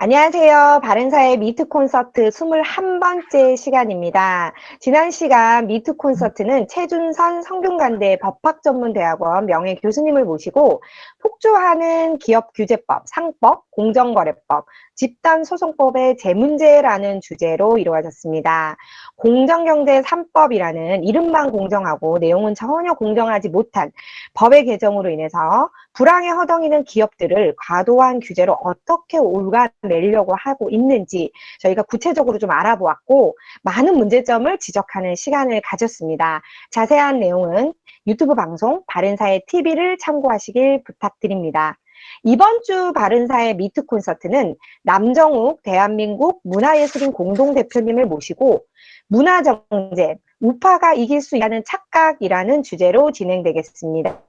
안녕하세요. 바른사의 미트 콘서트 21번째 시간입니다. 지난 시간 미트 콘서트는 최준선 성균관대 법학전문대학원 명예 교수님을 모시고 폭주하는 기업규제법, 상법, 공정거래법, 집단소송법의 재문제라는 주제로 이루어졌습니다. 공정경제 3법이라는 이름만 공정하고 내용은 전혀 공정하지 못한 법의 개정으로 인해서 불황에 허덕이는 기업들을 과도한 규제로 어떻게 올가매려고 하고 있는지 저희가 구체적으로 좀 알아보았고 많은 문제점을 지적하는 시간을 가졌습니다. 자세한 내용은 유튜브 방송 바른사의 TV를 참고하시길 부탁드립니다. 이번 주 바른사의 미트 콘서트는 남정욱 대한민국 문화예술인 공동대표님을 모시고 문화정쟁, 우파가 이길 수 있다는 착각이라는 주제로 진행되겠습니다.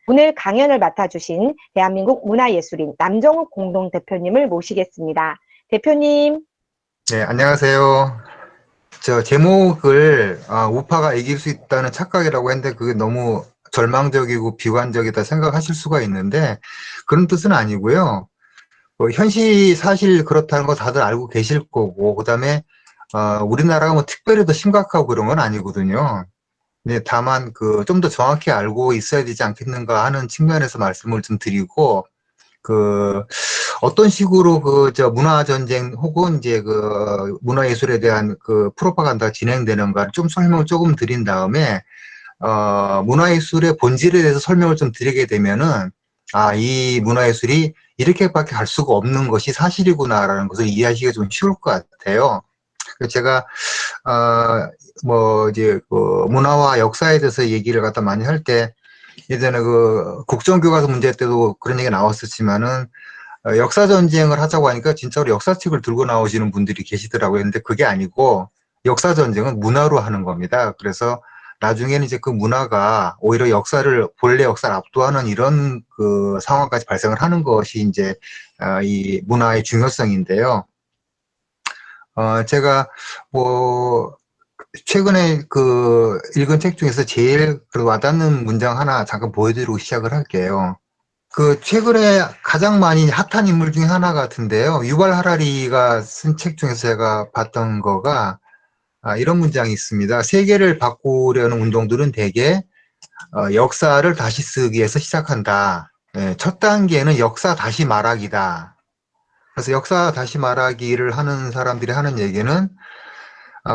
오늘 강연을 맡아주신 대한민국 문화예술인 남정욱 공동대표님을 모시겠습니다. 대표님. 네, 안녕하세요. 저 제목을 우파가 이길 수 있다는 착각이라고 했는데 그게 너무 절망적이고 비관적이다 생각하실 수가 있는데 그런 뜻은 아니고요. 현실 사실 그렇다는 거 다들 알고 계실 거고 그다음에 우리나라가 뭐 특별히 더 심각하고 그런 건 아니거든요. 네, 다만 좀 더 정확히 알고 있어야 되지 않겠는가 하는 측면에서 말씀을 좀 드리고 어떤 식으로 문화전쟁 혹은 이제 문화예술에 대한 프로파간다가 진행되는가를 좀 설명을 조금 드린 다음에, 문화예술의 본질에 대해서 설명을 좀 드리게 되면은, 이 문화예술이 이렇게밖에 갈 수가 없는 것이 사실이구나라는 것을 이해하시기가 좀 쉬울 것 같아요. 제가, 문화와 역사에 대해서 얘기를 갖다 많이 할 때, 예전에 국정교과서 문제 때도 그런 얘기가 나왔었지만은, 역사 전쟁을 하자고 하니까 진짜로 역사책을 들고 나오시는 분들이 계시더라고요. 근데 그게 아니고, 역사 전쟁은 문화로 하는 겁니다. 그래서 나중에는 이제 그 문화가 오히려 본래 역사를 압도하는 이런 상황까지 발생을 하는 것이 이제, 이 문화의 중요성인데요. 제가 최근에 읽은 책 중에서 제일 와닿는 문장 하나 잠깐 보여드리고 시작을 할게요. 최근에 가장 많이 핫한 인물 중에 하나 같은데요. 유발 하라리가 쓴 책 중에서 제가 봤던 거가, 이런 문장이 있습니다. 세계를 바꾸려는 운동들은 대개, 역사를 다시 쓰기에서 시작한다. 예, 첫 단계는 역사 다시 말하기다. 그래서 역사 다시 말하기를 하는 사람들이 하는 얘기는,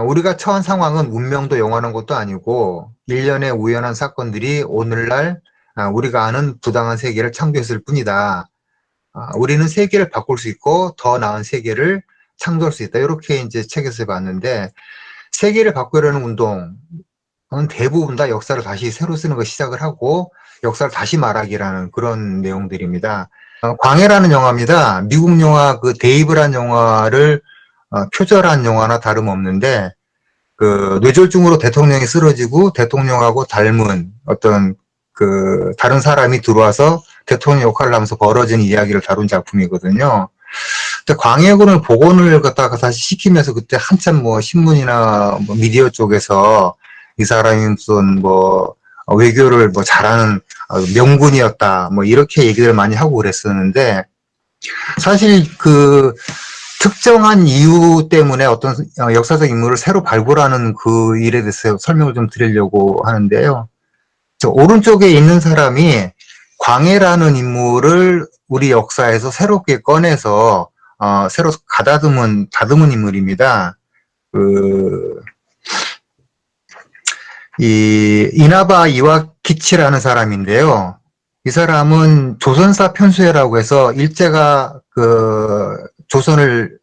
우리가 처한 상황은 운명도 영원한 것도 아니고 일련의 우연한 사건들이 오늘날 우리가 아는 부당한 세계를 창조했을 뿐이다. 우리는 세계를 바꿀 수 있고 더 나은 세계를 창조할 수 있다. 이렇게 이제 책에서 봤는데 세계를 바꾸려는 운동은 대부분 다 역사를 다시 새로 쓰는 거 시작을 하고 역사를 다시 말하기라는 그런 내용들입니다. 광해라는 영화입니다. 미국 영화 데이브란 영화를 표절한 영화나 다름없는데 뇌졸중으로 대통령이 쓰러지고 대통령하고 닮은 어떤 다른 사람이 들어와서 대통령 역할을 하면서 벌어진 이야기를 다룬 작품이거든요. 근데 광해군을 복원을 갖다가 다시 시키면서 그때 한참 신문이나 미디어 쪽에서 이 사람이 무슨 외교를 잘하는 명군이었다 이렇게 얘기를 많이 하고 그랬었는데 사실 특정한 이유 때문에 어떤 역사적 인물을 새로 발굴하는 그 일에 대해서 설명을 좀 드리려고 하는데요. 저 오른쪽에 있는 사람이 광해라는 인물을 우리 역사에서 새롭게 꺼내서 새로 다듬은 인물입니다. 이 이나바 이와키치라는 사람인데요. 이 사람은 조선사 편수회라고 해서 일제가 조선을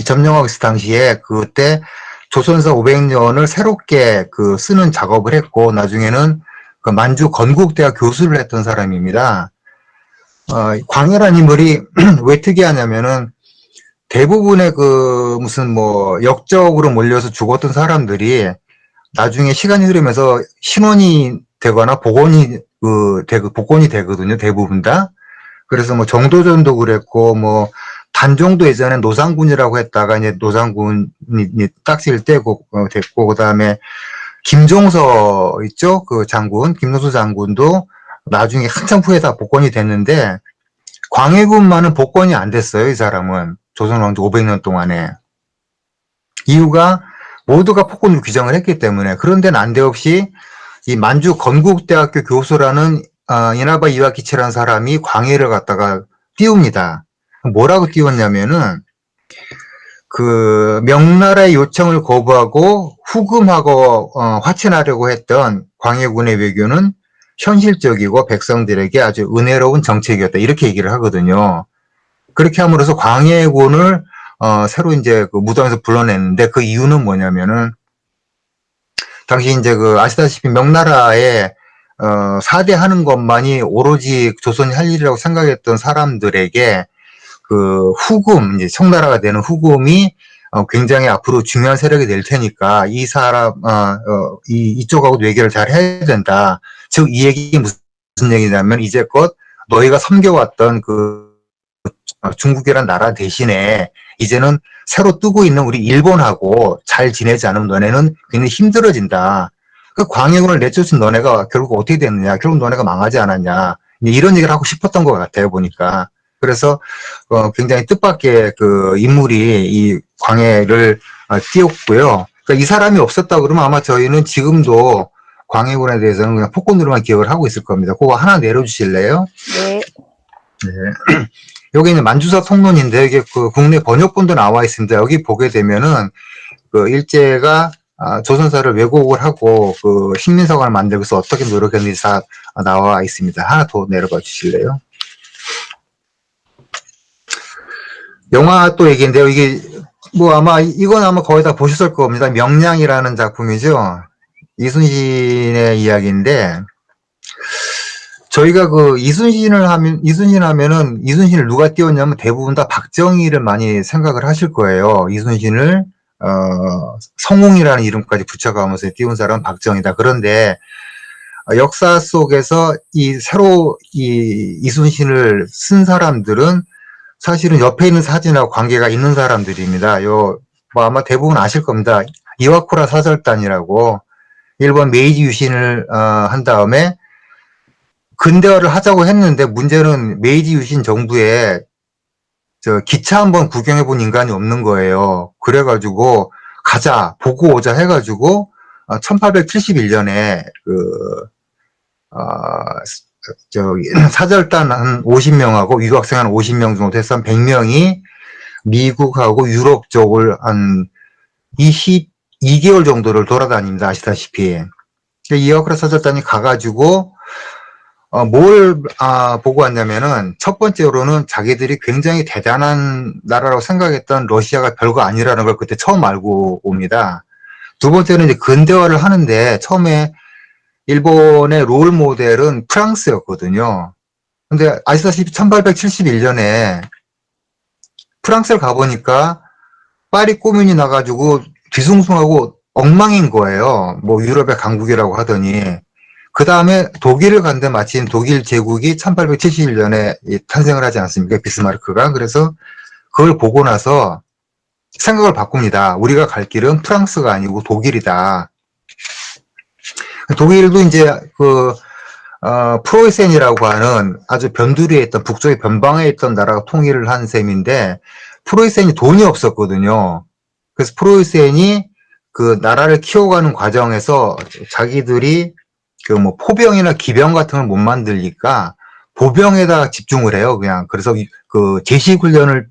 점령하고 있을 당시에 그때 조선사 500년을 새롭게 쓰는 작업을 했고 나중에는 만주 건국대학 교수를 했던 사람입니다. 광해라는 인물이 왜 특이하냐면은 대부분의 무슨 역적으로 몰려서 죽었던 사람들이 나중에 시간이 흐르면서 신원이 되거나 복원이 되거든요. 대부분 다. 그래서 정도전도 그랬고 단종도 예전에 노상군이라고 했다가 이제 노상군이 딱지를 떼고 됐고 그다음에 김종서 있죠? 장군 김종서 장군도 나중에 한참 후에 다 복권이 됐는데 광해군만은 복권이 안 됐어요, 이 사람은. 조선 왕조 500년 동안에. 이유가 모두가 폭군으로 규정을 했기 때문에. 그런데 난데없이 이 만주 건국대학교 교수라는 이나바 이와키치라는 사람이 광해를 갖다가 띄웁니다. 뭐라고 띄웠냐면은 그 명나라의 요청을 거부하고 후금하고 화친하려고 했던 광해군의 외교는 현실적이고 백성들에게 아주 은혜로운 정책이었다. 이렇게 얘기를 하거든요. 그렇게 함으로써 광해군을 새로 이제 그 무당에서 불러냈는데 그 이유는 뭐냐면은 당시 이제 그 아시다시피 명나라에 사대하는 것만이 오로지 조선이 할 일이라고 생각했던 사람들에게 그 후금, 이제 청나라가 되는 후금이 굉장히 앞으로 중요한 세력이 될 테니까 이 사람, 이쪽하고 외교를 잘 해야 된다. 즉, 이 얘기 무슨 얘기냐면 이제껏 너희가 섬겨왔던 그 중국이란 나라 대신에 이제는 새로 뜨고 있는 우리 일본하고 잘 지내지 않으면 너네는 굉장히 힘들어진다. 그 광해군을 내쫓은 너네가 결국 어떻게 됐느냐. 결국 너네가 망하지 않았냐. 이런 얘기를 하고 싶었던 것 같아요, 보니까. 그래서 굉장히 뜻밖의 그 인물이 이 광해를 띄웠고요. 그러니까 이 사람이 없었다 그러면 아마 저희는 지금도 광해군에 대해서는 그냥 폭군으로만 기억을 하고 있을 겁니다. 그거 하나 내려주실래요? 네. 네. 여기는 만주사 통론인데 이게 그 국내 번역본도 나와 있습니다. 여기 보게 되면은 그 일제가 조선사를 왜곡을 하고 그 식민사관을 만들기 위해서 어떻게 노력했는지 다 나와 있습니다. 하나 더 내려가 주실래요? 영화 또 얘기인데요. 이게 뭐 아마 이건 아마 거의 다 보셨을 겁니다. 명량이라는 작품이죠. 이순신의 이야기인데 저희가 그 이순신 하면은 이순신을 누가 띄웠냐면 대부분 다 박정희를 많이 생각을 하실 거예요. 이순신을 성웅이라는 이름까지 붙여가면서 띄운 사람은 박정희다. 그런데 역사 속에서 새로 이순신을 쓴 사람들은 사실은 옆에 있는 사진하고 관계가 있는 사람들입니다. 뭐 아마 대부분 아실 겁니다. 이와쿠라 사절단이라고 일본 메이지 유신을 한 다음에 근대화를 하자고 했는데 문제는 메이지 유신 정부에 기차 한번 구경해 본 인간이 없는 거예요. 그래가지고 가자 보고 오자 해가지고 1871년에 사절단 한 50명하고 유학생 한 50명 정도 돼서 한 100명이 미국하고 유럽 쪽을 한 22개월 정도를 돌아다닙니다. 아시다시피. 이와쿠라 사절단이 가가지고 뭘 보고 왔냐면은 첫 번째로는 자기들이 굉장히 대단한 나라라고 생각했던 러시아가 별거 아니라는 걸 그때 처음 알고 옵니다. 두 번째는 이제 근대화를 하는데 처음에 일본의 롤 모델은 프랑스였거든요. 근데 아시다시피 1871년에 프랑스를 가보니까 파리 꼬민이 나가지고 뒤숭숭하고 엉망인 거예요. 뭐 유럽의 강국이라고 하더니. 그 다음에 독일을 간데 마침 독일 제국이 1871년에 탄생을 하지 않습니까? 비스마르크가. 그래서 그걸 보고 나서 생각을 바꿉니다. 우리가 갈 길은 프랑스가 아니고 독일이다. 독일도 이제 프로이센이라고 하는 아주 변두리에 있던 북쪽의 변방에 있던 나라가 통일을 한 셈인데 프로이센이 돈이 없었거든요. 그래서 프로이센이 그 나라를 키워가는 과정에서 자기들이 그 뭐 포병이나 기병 같은 걸 못 만들니까 보병에다 집중을 해요. 그냥 그래서 그 제식 훈련을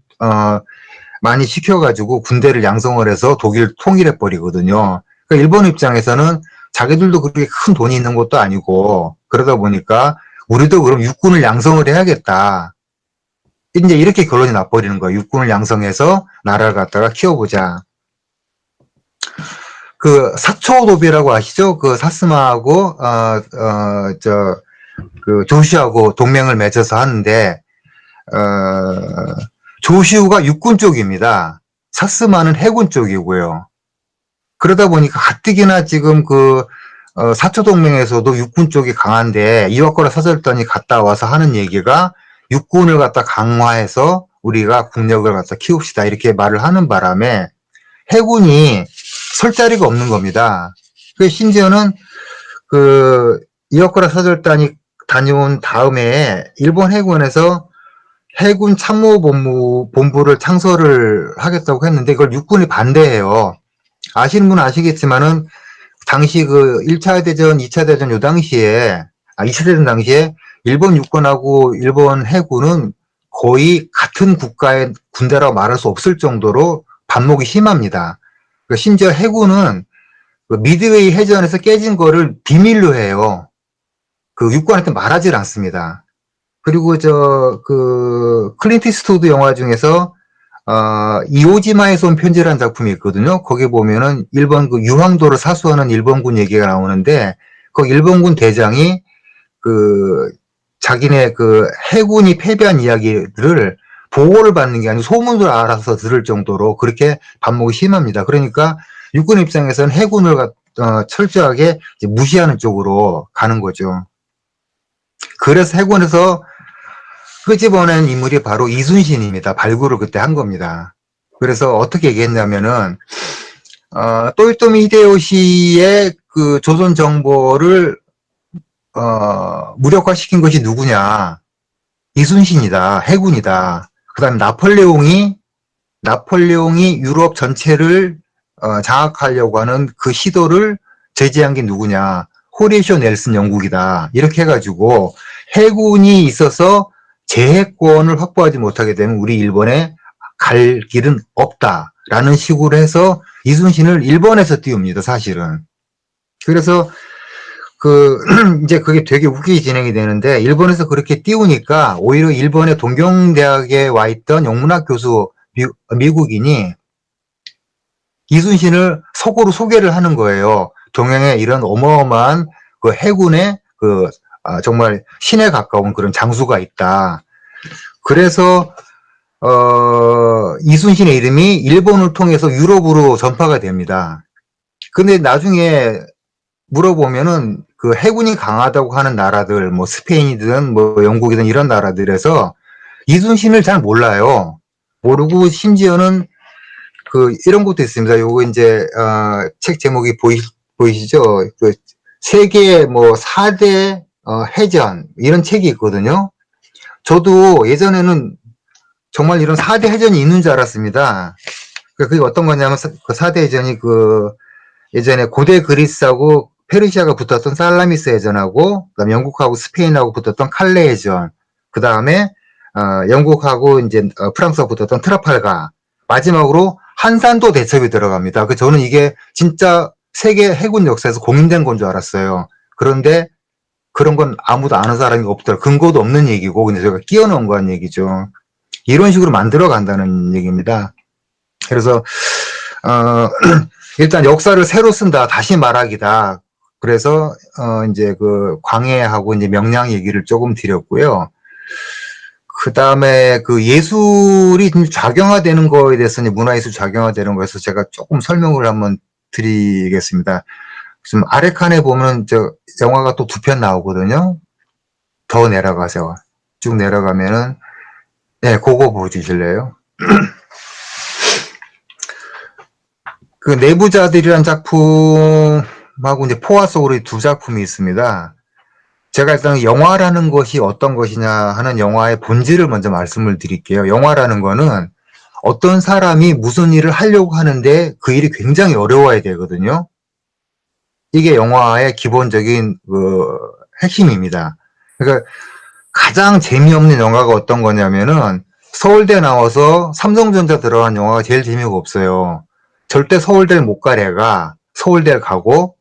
많이 시켜가지고 군대를 양성을 해서 독일 통일해 버리거든요. 그러니까 일본 입장에서는 자기들도 그렇게 큰 돈이 있는 것도 아니고 그러다 보니까 우리도 그럼 육군을 양성을 해야겠다. 이제 이렇게 결론이 나버리는 거예요. 육군을 양성해서 나라를 갖다가 키워보자. 그 사초도비라고 아시죠? 그 사스마하고 그 조슈하고 동맹을 맺어서 하는데 조슈가 육군 쪽입니다. 사스마는 해군 쪽이고요. 그러다 보니까 가뜩이나 지금 그 사초동맹에서도 육군 쪽이 강한데 이와쿠라 사절단이 갔다 와서 하는 얘기가 육군을 갖다 강화해서 우리가 국력을 갖다 키웁시다 이렇게 말을 하는 바람에 해군이 설 자리가 없는 겁니다. 그 심지어는 그 이와쿠라 사절단이 다녀온 다음에 일본 해군에서 해군 참모본부를 창설을 하겠다고 했는데 그걸 육군이 반대해요. 아시는 분은 아시겠지만은 당시 그 1차 대전, 2차 대전 요 당시에 2차 대전 당시에 일본 육군하고 일본 해군은 거의 같은 국가의 군대라고 말할 수 없을 정도로 반목이 심합니다. 심지어 해군은 그 미드웨이 해전에서 깨진 거를 비밀로 해요. 그 육군한테 말하질 않습니다. 그리고 클린트 이스트우드 영화 중에서 이오지마에서 온 편지라는 작품이 있거든요. 거기 보면은 일본 그 유황도를 사수하는 일본군 얘기가 나오는데, 그 일본군 대장이 그 자기네 그 해군이 패배한 이야기를 보고를 받는 게 아니고 소문을 알아서 들을 정도로 그렇게 반목이 심합니다. 그러니까 육군 입장에서는 해군을 철저하게 무시하는 쪽으로 가는 거죠. 그래서 해군에서 끄집어낸 인물이 바로 이순신입니다. 발굴을 그때 한 겁니다. 그래서 어떻게 얘기했냐면은, 또요토미 히데요시의 그 조선 정보를, 무력화시킨 것이 누구냐. 이순신이다. 해군이다. 그 다음에 나폴레옹이 유럽 전체를, 장악하려고 하는 그 시도를 제지한 게 누구냐. 호레이쇼 넬슨 영국이다. 이렇게 해가지고 해군이 있어서 제해권을 확보하지 못하게 되면 우리 일본에 갈 길은 없다라는 식으로 해서 이순신을 일본에서 띄웁니다, 사실은. 그래서 이제 그게 되게 웃기게 진행이 되는데, 일본에서 그렇게 띄우니까 오히려 일본의 동경대학에 와 있던 영문학 교수 미국인이 이순신을 속으로 소개를 하는 거예요. 동양에 이런 어마어마한 그 해군의 정말 신에 가까운 그런 장수가 있다. 그래서 이순신의 이름이 일본을 통해서 유럽으로 전파가 됩니다. 근데 나중에 물어보면은 그 해군이 강하다고 하는 나라들, 뭐 스페인이든 뭐 영국이든 이런 나라들에서 이순신을 잘 몰라요. 모르고 심지어는 이런 것도 있습니다. 요거 이제 책 제목이 보이시죠? 세계 뭐 4대 해전 이런 책이 있거든요. 저도 예전에는 정말 이런 4대 해전이 있는 줄 알았습니다. 그게 어떤 거냐면 그 4대 해전이 예전에 고대 그리스하고 페르시아가 붙었던 살라미스 해전하고 그다음에 영국하고 스페인하고 붙었던 칼레 해전, 그다음에 영국하고 이제 프랑스가 붙었던 트라팔가, 마지막으로 한산도 대첩이 들어갑니다. 저는 이게 진짜 세계 해군 역사에서 공인된 건 줄 알았어요. 그런데 그런 건 아무도 아는 사람이 없더라. 근거도 없는 얘기고, 근데 제가 끼워 넣은 거한 얘기죠. 이런 식으로 만들어 간다는 얘기입니다. 그래서, 일단 역사를 새로 쓴다. 다시 말하기다. 그래서, 이제 광해하고 이제 명량 얘기를 조금 드렸고요. 그 다음에 예술이 작용화되는 거에 대해서, 문화예술 작용화되는 거에서 제가 조금 설명을 한번 드리겠습니다. 지금 아래 칸에 보면 영화가 또 2편 나오거든요. 더 내려가세요. 쭉 내려가면은, 네, 그거 보여주실래요? 내부자들이란 작품하고 이제 포화 속으로 2 작품이 있습니다. 제가 일단 영화라는 것이 어떤 것이냐 하는 영화의 본질을 먼저 말씀을 드릴게요. 영화라는 거는 어떤 사람이 무슨 일을 하려고 하는데 그 일이 굉장히 어려워야 되거든요. 이게 영화의 기본적인 핵심입니다. 그러니까 가장 재미없는 영화가 어떤 거냐면은 서울대 나와서 삼성전자 들어간 영화가 제일 재미가 없어요. 절대 서울대를 못 갈 애가 서울대를 가고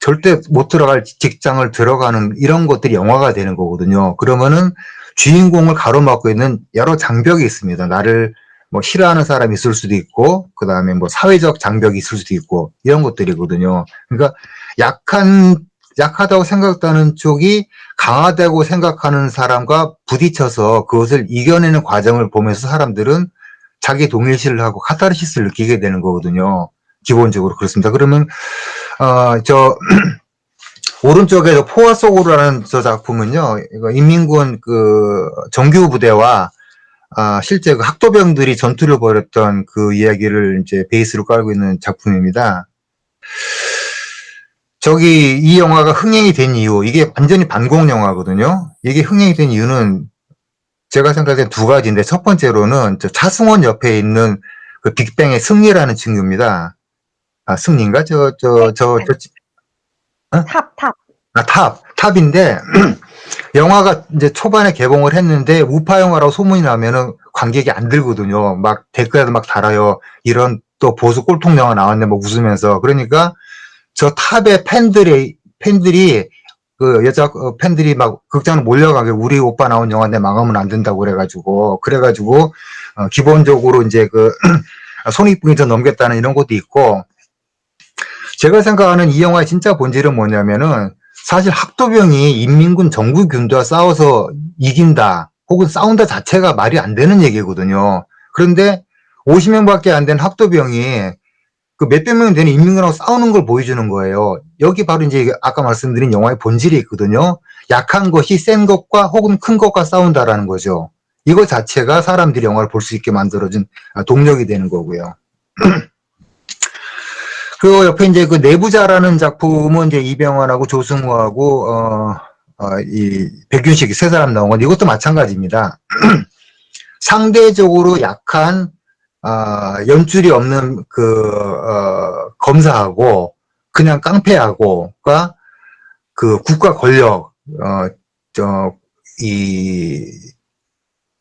절대 못 들어갈 직장을 들어가는 이런 것들이 영화가 되는 거거든요. 그러면은 주인공을 가로막고 있는 여러 장벽이 있습니다. 나를 뭐 싫어하는 사람이 있을 수도 있고, 그 다음에 뭐 사회적 장벽이 있을 수도 있고, 이런 것들이거든요. 그러니까 약하다고 생각하는 쪽이 강하다고 생각하는 사람과 부딪혀서 그것을 이겨내는 과정을 보면서 사람들은 자기 동일시를 하고 카타르시스를 느끼게 되는 거거든요. 기본적으로 그렇습니다. 그러면 오른쪽에 포화 속으로라는 작품은요, 인민군 정규 부대와 실제 학도병들이 전투를 벌였던 그 이야기를 이제 베이스로 깔고 있는 작품입니다. 이 영화가 흥행이 된 이유, 이게 완전히 반공 영화거든요. 이게 흥행이 된 이유는 제가 생각할 때 두 가지인데, 첫 번째로는 저 차승원 옆에 있는 그 빅뱅의 승리라는 친구입니다. 아, 승리인가? 네, 아니, 어? 탑. 아, 탑인데, 영화가 이제 초반에 개봉을 했는데, 우파 영화라고 소문이 나면은 관객이 안 들거든요. 막 댓글에도 막 달아요. 이런 또 보수 꼴통 영화 나왔네, 뭐 웃으면서. 그러니까 저 탑의 팬들이 그 여자 팬들이 막 극장으로 몰려가게 우리 오빠 나온 영화인데 망하면 안 된다고 그래가지고 기본적으로 이제 그 손익분기 좀 넘겼다는 이런 것도 있고, 제가 생각하는 이 영화의 진짜 본질은 뭐냐면은 사실 학도병이 인민군 정부군대와 싸워서 이긴다 혹은 싸운다 자체가 말이 안 되는 얘기거든요. 그런데 50명밖에 안 된 학도병이 그 몇백 명 되는 인민군하고 싸우는 걸 보여주는 거예요. 여기 바로 이제 아까 말씀드린 영화의 본질이 있거든요. 약한 것이 센 것과 혹은 큰 것과 싸운다라는 거죠. 이거 자체가 사람들이 영화를 볼 수 있게 만들어준 동력이 되는 거고요. 그 옆에 이제 그 내부자라는 작품은 이제 이병헌하고 조승우하고 이 백윤식 세 사람 나온 건 이것도 마찬가지입니다. 상대적으로 약한 연줄이 없는 검사하고 그냥 깡패하고가 그 국가 권력 이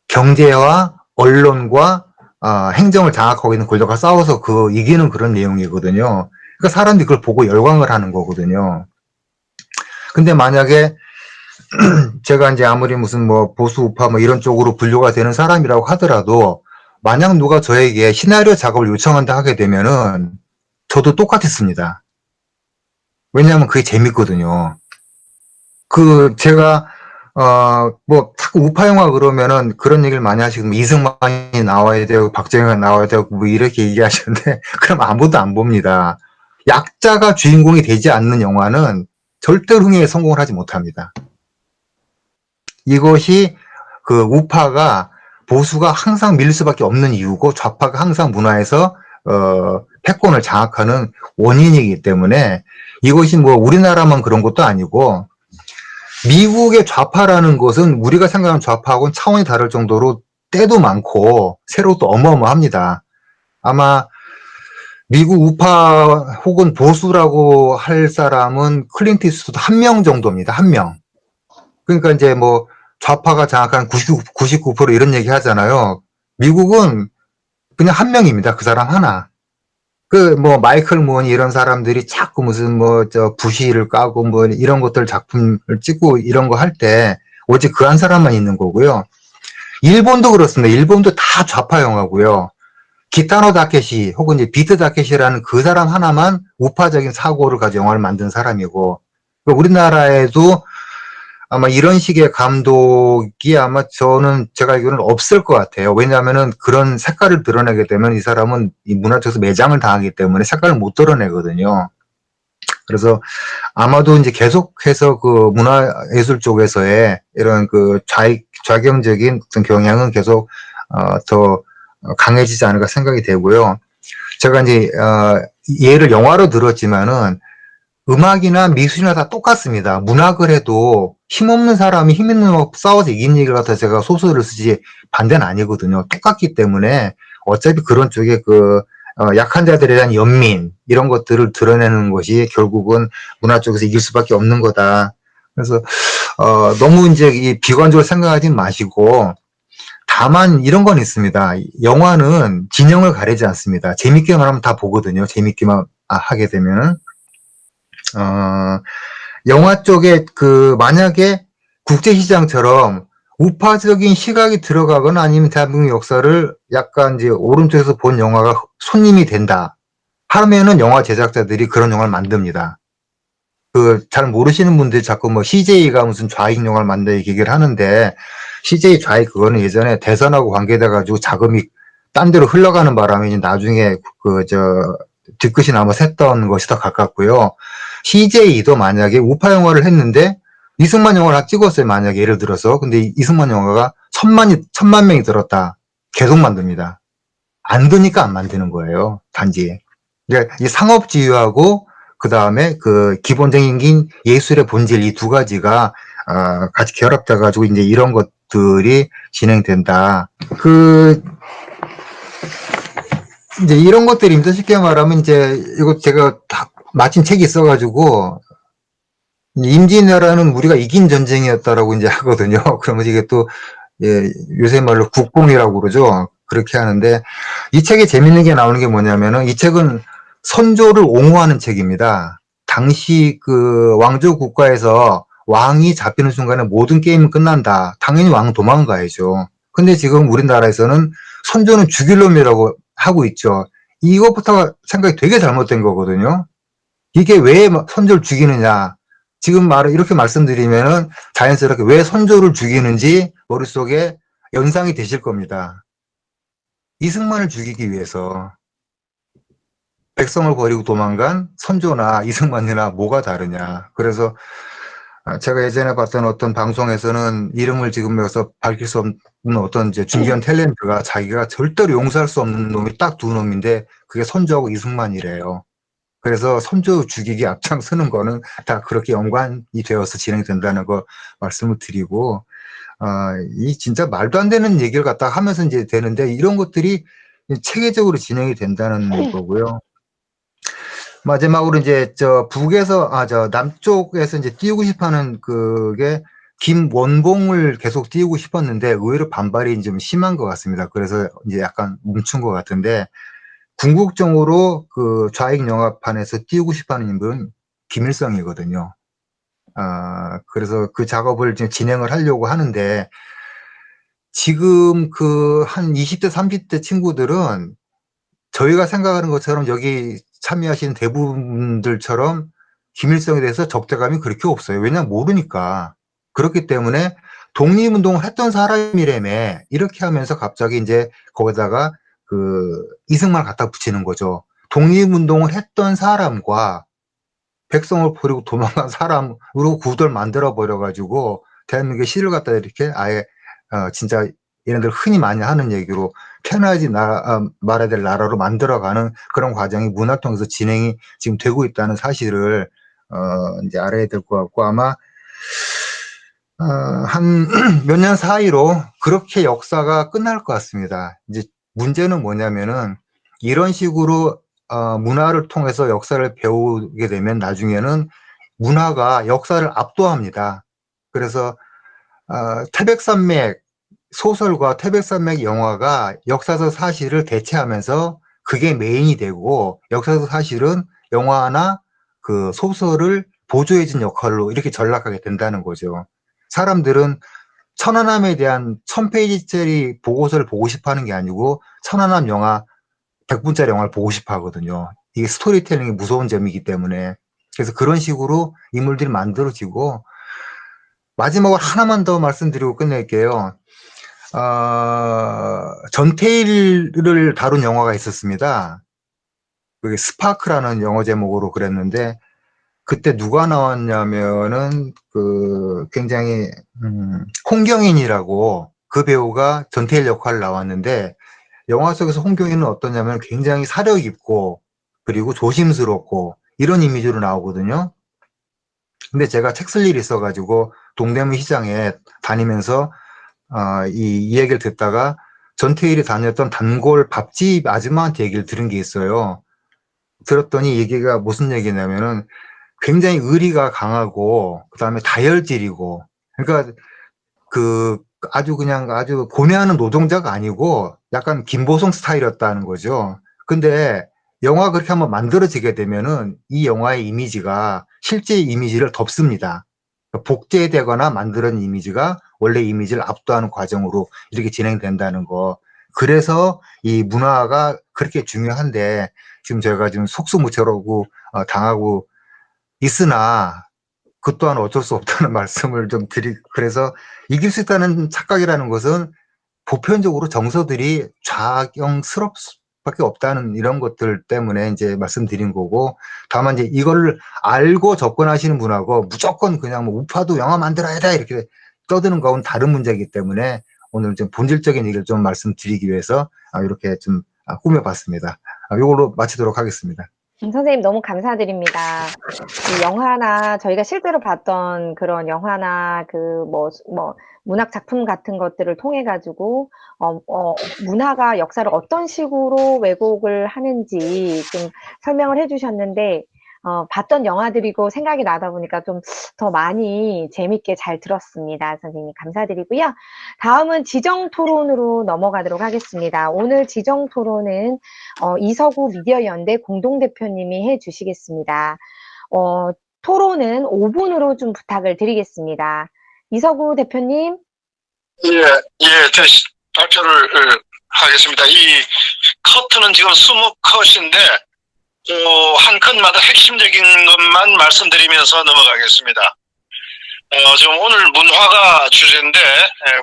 경제와 언론과 행정을 장악하고 있는 권력과 싸워서 이기는 그런 내용이거든요. 그러니까 사람들이 그걸 보고 열광을 하는 거거든요. 근데 만약에 제가 이제 아무리 무슨 뭐 보수 우파 뭐 이런 쪽으로 분류가 되는 사람이라고 하더라도 만약 누가 저에게 시나리오 작업을 요청한다 하게 되면은 저도 똑같았습니다. 왜냐하면 그게 재밌거든요. 제가 뭐 자꾸 우파 영화 그러면은 그런 얘기를 많이 하시고 뭐 이승만이 나와야 되고 박정희가 나와야 되고 뭐 이렇게 얘기하시는데 그럼 아무도 안 봅니다. 약자가 주인공이 되지 않는 영화는 절대 흥행에 성공을 하지 못합니다. 이것이 그 우파가 보수가 항상 밀릴 수밖에 없는 이유고 좌파가 항상 문화에서 패권을 장악하는 원인이기 때문에 이것이 뭐 우리나라만 그런 것도 아니고 미국의 좌파라는 것은 우리가 생각하는 좌파하고는 차원이 다를 정도로 때도 많고 세력도 어마어마합니다. 아마 미국 우파 혹은 보수라고 할 사람은 클린트 이스트우드 한 명 정도입니다. 한 명. 그러니까 이제 뭐 좌파가 장악한 99% 이런 얘기 하잖아요. 미국은 그냥 한 명입니다. 그 사람 하나. 뭐 마이클 무언이 이런 사람들이 자꾸 무슨 뭐 부시를 까고 뭐 이런 것들 작품을 찍고 이런 거 할 때 오직 그 한 사람만 있는 거고요. 일본도 그렇습니다. 일본도 다 좌파 영화고요. 기타노 다케시 혹은 이제 비트 다케시라는 그 사람 하나만 우파적인 사고를 가지고 영화를 만든 사람이고, 우리나라에도 아마 이런 식의 감독이 아마 제가 알기로는 없을 것 같아요. 왜냐하면은 그런 색깔을 드러내게 되면 이 사람은 이 문화적으로 매장을 당하기 때문에 색깔을 못 드러내거든요. 그래서 아마도 이제 계속해서 그 문화예술 쪽에서의 이런 그 좌경적인 어떤 경향은 계속 더 강해지지 않을까 생각이 되고요. 제가 이제 예를 영화로 들었지만은 음악이나 미술이나 다 똑같습니다. 문학을 해도 힘없는 사람이 힘 있는 놈하고 싸워서 이긴 얘기를 갖다 제가 소설을 쓰지 반대는 아니거든요. 똑같기 때문에 어차피 그런 쪽에 약한 자들에 대한 연민 이런 것들을 드러내는 것이 결국은 문화 쪽에서 이길 수밖에 없는 거다. 그래서 너무 이제 이 비관적으로 생각하지 마시고, 다만 이런 건 있습니다. 영화는 진영을 가리지 않습니다. 재밌게만 하면 다 보거든요. 재밌게만 하게 되면. 영화 쪽에 만약에 국제시장처럼 우파적인 시각이 들어가거나 아니면 대한민국 역사를 약간 이제 오른쪽에서 본 영화가 손님이 된다 하면은 영화 제작자들이 그런 영화를 만듭니다. 잘 모르시는 분들이 자꾸 뭐 CJ가 무슨 좌익 영화를 만든다 얘기를 하는데, CJ 좌익 그거는 예전에 대선하고 관계돼가지고 자금이 딴 데로 흘러가는 바람에 나중에 뒤끝이 나무 샜던 것이 더 가깝고요. CJ도 만약에 우파 영화를 했는데 이승만 영화를 찍었어요. 만약에 예를 들어서. 근데 이승만 영화가 천만 명이 들었다. 계속 만듭니다. 안 드니까 안 만드는 거예요. 단지. 그러니까 이 상업지유하고 그 다음에 기본적인 예술의 본질 이 두 가지가 같이 결합돼가지고 이제 이런 것 것들이 진행된다. 이제 이런 것들입니다. 쉽게 말하면 이제 이거 제가 다 마친 책이 있어가지고 임진왜란은 우리가 이긴 전쟁이었다라고 이제 하거든요. 그러면 이게 또 예, 요새 말로 국뽕이라고 그러죠. 그렇게 하는데 이 책에 재밌는 게 나오는 게 뭐냐면은 이 책은 선조를 옹호하는 책입니다. 당시 그 왕조 국가에서 왕이 잡히는 순간에 모든 게임은 끝난다. 당연히 왕은 도망가야죠. 근데 지금 우리나라에서는 선조는 죽일 놈이라고 하고 있죠. 이것부터 생각이 되게 잘못된 거거든요. 이게 왜 선조를 죽이느냐. 지금 이렇게 말씀드리면은 자연스럽게 왜 선조를 죽이는지 머릿속에 연상이 되실 겁니다. 이승만을 죽이기 위해서. 백성을 버리고 도망간 선조나 이승만이나 뭐가 다르냐. 그래서 제가 예전에 봤던 어떤 방송에서는 이름을 지금 여기서 밝힐 수 없는 어떤 이제 중견 탤런트가 자기가 절대로 용서할 수 없는 놈이 딱 두 놈인데 그게 선조하고 이승만이래요. 그래서 선조 죽이기 앞장서는 거는 다 그렇게 연관이 되어서 진행된다는 거 말씀을 드리고, 이 진짜 말도 안 되는 얘기를 갖다 하면서 이제 되는데 이런 것들이 체계적으로 진행이 된다는 거고요. 마지막으로 이제 저 남쪽에서 이제 띄우고 싶어 하는 그게 김원봉을 계속 띄우고 싶었는데 의외로 반발이 좀 심한 것 같습니다. 그래서 이제 약간 멈춘 것 같은데 궁극적으로 그 좌익 영화판에서 띄우고 싶어 하는 인물은 김일성이거든요. 그래서 그 작업을 지금 진행을 하려고 하는데 지금 그 한 20대, 30대 친구들은 저희가 생각하는 것처럼 여기 참여하시는 대부분들처럼 김일성에 대해서 적대감이 그렇게 없어요. 왜냐면 모르니까. 그렇기 때문에 독립운동을 했던 사람이라며 이렇게 하면서 갑자기 이제 거기다가 그 이승만 갖다 붙이는 거죠. 독립운동을 했던 사람과 백성을 버리고 도망간 사람으로 구도를 만들어 버려가지고 대한민국의 시를 갖다 이렇게 아예 진짜 얘네들 흔히 많이 하는 얘기로 편하지 말아야 될 나라로 만들어가는 그런 과정이 문화를 통해서 진행이 지금 되고 있다는 사실을 이제 알아야 될 것 같고 아마 한 몇 년 사이로 그렇게 역사가 끝날 것 같습니다. 이제 문제는 뭐냐면은 이런 식으로 문화를 통해서 역사를 배우게 되면 나중에는 문화가 역사를 압도합니다. 그래서 태백산맥 소설과 태백산맥 영화가 역사적 사실을 대체하면서 그게 메인이 되고 역사적 사실은 영화나 그 소설을 보조해준 역할로 이렇게 전락하게 된다는 거죠. 사람들은 천안함에 대한 1000페이지짜리 보고서를 보고 싶어 하는 게 아니고 천안함 영화 100분짜리 영화를 보고 싶어 하거든요. 이게 스토리텔링이 무서운 점이기 때문에. 그래서 그런 식으로 인물들이 만들어지고 마지막으로 하나만 더 말씀드리고 끝낼게요. 전태일을 다룬 영화가 있었습니다. 그게 스파크라는 영어 제목으로 그랬는데 그때 누가 나왔냐면은 그 굉장히 홍경인이라고 그 배우가 전태일 역할을 나왔는데 영화 속에서 홍경인은 어떠냐면 굉장히 사려 깊고 그리고 조심스럽고 이런 이미지로 나오거든요. 근데 제가 책 쓸 일이 있어가지고 동대문 시장에 다니면서 이 얘기를 듣다가 전태일이 다녔던 단골 밥집 아줌마한테 얘기를 들은 게 있어요. 들었더니 얘기가 무슨 얘기냐면은 굉장히 의리가 강하고 그다음에 다혈질이고 그러니까 그 아주 고뇌하는 노동자가 아니고 약간 김보성 스타일이었다는 거죠. 근데 영화 그렇게 한번 만들어지게 되면은 이 영화의 이미지가 실제 이미지를 덮습니다. 복제되거나 만드는 이미지가 원래 이미지를 압도하는 과정으로 이렇게 진행된다는 거. 그래서 이 문화가 그렇게 중요한데 지금 제가 지금 속수무책으로 당하고 있으나 그 또한 어쩔 수 없다는 말씀을 좀 그래서 이길 수 있다는 착각이라는 것은 보편적으로 정서들이 좌경스럽 밖에 없다는 이런 것들 때문에 이제 말씀드린 거고 다만 이제 이걸 알고 접근하시는 분하고 무조건 그냥 뭐 우파도 영화 만들어야 돼 이렇게 떠드는 거하고는 다른 문제이기 때문에 오늘 좀 본질적인 얘기를 좀 말씀드리기 위해서 이렇게 좀 꾸며봤습니다. 이걸로 마치도록 하겠습니다. 선생님 너무 감사드립니다. 이 영화나 저희가 실제로 봤던 그런 영화나 문학 작품 같은 것들을 통해 가지고 문화가 역사를 어떤 식으로 왜곡을 하는지 좀 설명을 해주셨는데 봤던 영화들이고 생각이 나다 보니까 좀 더 많이 재밌게 잘 들었습니다. 선생님 감사드리고요. 다음은 지정 토론으로 넘어가도록 하겠습니다. 오늘 지정 토론은 이서구 미디어연대 공동대표님이 해주시겠습니다. 토론은 5분으로 좀 부탁을 드리겠습니다. 이서구 대표님. 제 발표를 하겠습니다. 이 커트는 지금 20컷인데, 한 컷마다 핵심적인 것만 말씀드리면서 넘어가겠습니다. 지금 오늘 문화가 주제인데,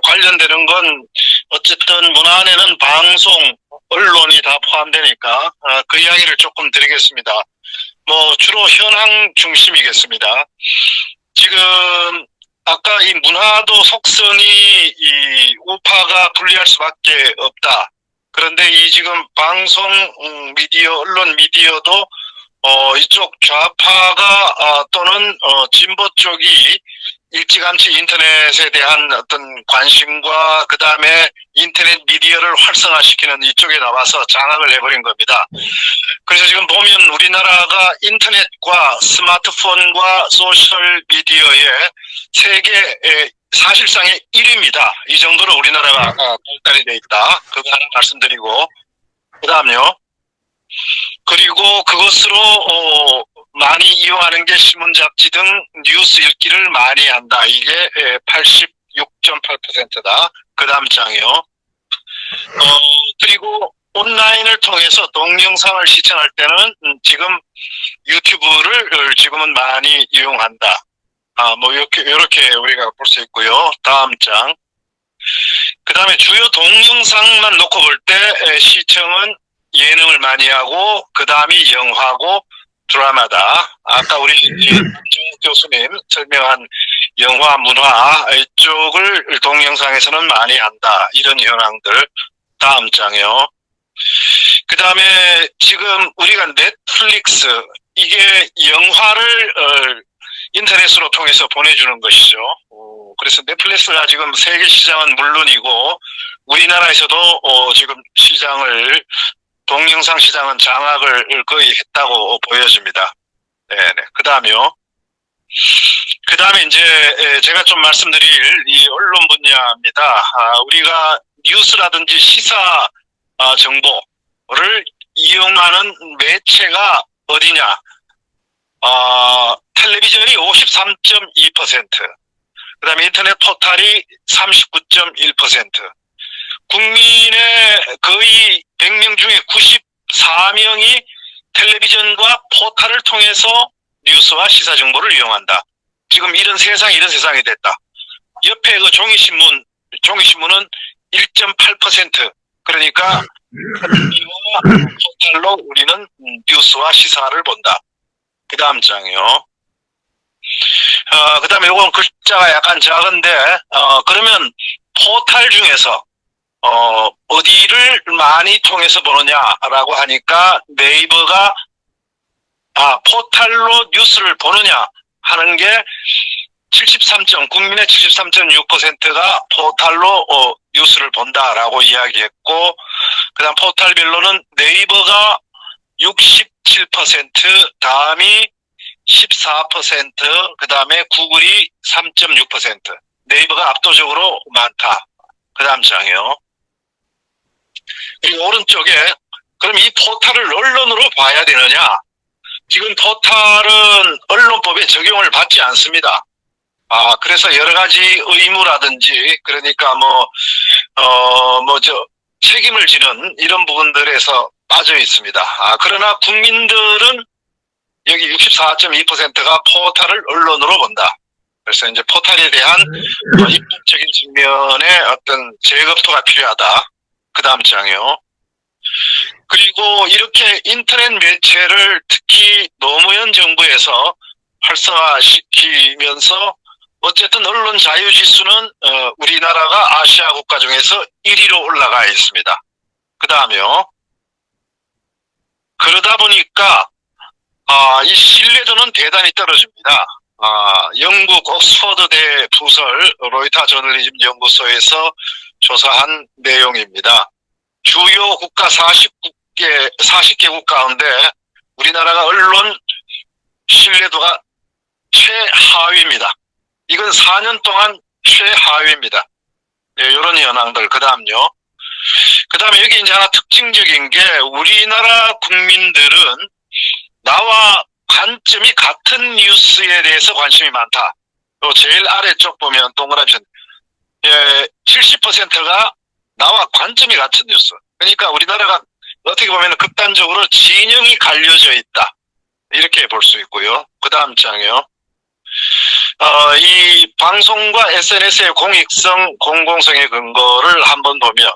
관련되는 건 어쨌든 문화 안에는 방송, 언론이 다 포함되니까, 그 이야기를 조금 드리겠습니다. 주로 현황 중심이겠습니다. 지금, 아까 이 문화도 속성이 이 우파가 분리할 수밖에 없다. 그런데 이 지금 방송 미디어, 언론 미디어도 이쪽 좌파가 또는 진보 쪽이 일찌감치 인터넷에 대한 어떤 관심과 그 다음에 인터넷 미디어를 활성화시키는 이쪽에 나와서 장악을 해버린 겁니다. 그래서 지금 보면 우리나라가 인터넷과 스마트폰과 소셜 미디어의 세계 사실상의 1위입니다. 이 정도로 우리나라가 발달이 되어 있다. 그거 하나 말씀드리고, 그 다음요. 그리고 그것으로 많이 이용하는 게 신문 잡지 등 뉴스 읽기를 많이 한다. 이게 86.8%다. 그 다음 장이요. 그리고 온라인을 통해서 동영상을 시청할 때는 지금 유튜브를 지금은 많이 이용한다. 이렇게 우리가 볼 수 있고요. 다음 장. 그 다음에 주요 동영상만 놓고 볼 때 시청은 예능을 많이 하고, 그 다음이 영화고 드라마다. 아까 우리 김정욱 교수님 설명한 영화, 문화 이쪽을 동영상에서는 많이 한다. 이런 현황들. 다음 장이요. 그 다음에 지금 우리가 넷플릭스, 이게 영화를 인터넷으로 통해서 보내주는 것이죠. 그래서 넷플릭스가 지금 세계 시장은 물론이고 우리나라에서도 지금 시장을, 동영상 시장은 장악을 거의 했다고 보여집니다. 네네. 그 다음이요. 그 다음에 이제 제가 좀 말씀드릴 이 언론 분야입니다. 우리가 뉴스라든지 시사 정보를 이용하는 매체가 어디냐? 텔레비전이 53.2%, 그 다음에 인터넷 포털이 39.1%, 국민의 거의 100명 중에 94명이 텔레비전과 포털을 통해서 뉴스와 시사 정보를 이용한다. 지금 이런 세상이 됐다. 옆에 그 종이신문은 1.8%, 그러니까 텔레비전과 포털로 우리는 뉴스와 시사를 본다. 그 다음 장이요. 그 다음에 요건 글자가 약간 작은데, 그러면 포털 중에서, 어디를 많이 통해서 보느냐라고 하니까 네이버가, 포털로 뉴스를 보느냐 하는 게 국민의 73.6%가 포털로 뉴스를 본다라고 이야기했고, 그 다음 포털별로는 네이버가 67%, 다음이 14%, 그 다음에 구글이 3.6%. 네이버가 압도적으로 많다. 그 다음 장이요. 그리고 오른쪽에, 그럼 이 포털을 언론으로 봐야 되느냐? 지금 포털은 언론법에 적용을 받지 않습니다. 그래서 여러 가지 의무라든지, 그러니까 책임을 지는 이런 부분들에서 빠져 있습니다. 그러나 국민들은 여기 64.2%가 포털을 언론으로 본다. 그래서 이제 포털에 대한 입법적인 측면의 어떤 재검토가 필요하다. 그 다음 장이요. 그리고 이렇게 인터넷 매체를 특히 노무현 정부에서 활성화시키면서 어쨌든 언론 자유 지수는 우리나라가 아시아 국가 중에서 1위로 올라가 있습니다. 그 다음에요. 그러다 보니까 이 신뢰도는 대단히 떨어집니다. 영국 옥스퍼드대 부설 로이터 저널리즘 연구소에서 조사한 내용입니다. 주요 국가 40개국 가운데 우리나라가 언론 신뢰도가 최하위입니다. 이건 4년 동안 최하위입니다. 이런 현황들. 그 다음요. 그 다음에 여기 이제 하나 특징적인 게 우리나라 국민들은 나와 관점이 같은 뉴스에 대해서 관심이 많다. 또 제일 아래쪽 보면 동그라미 70%가 나와 관점이 같은 뉴스. 그러니까 우리나라가 어떻게 보면 극단적으로 진영이 갈려져 있다. 이렇게 볼 수 있고요. 그 다음 장이요. 이 방송과 SNS의 공익성, 공공성의 근거를 한번 보면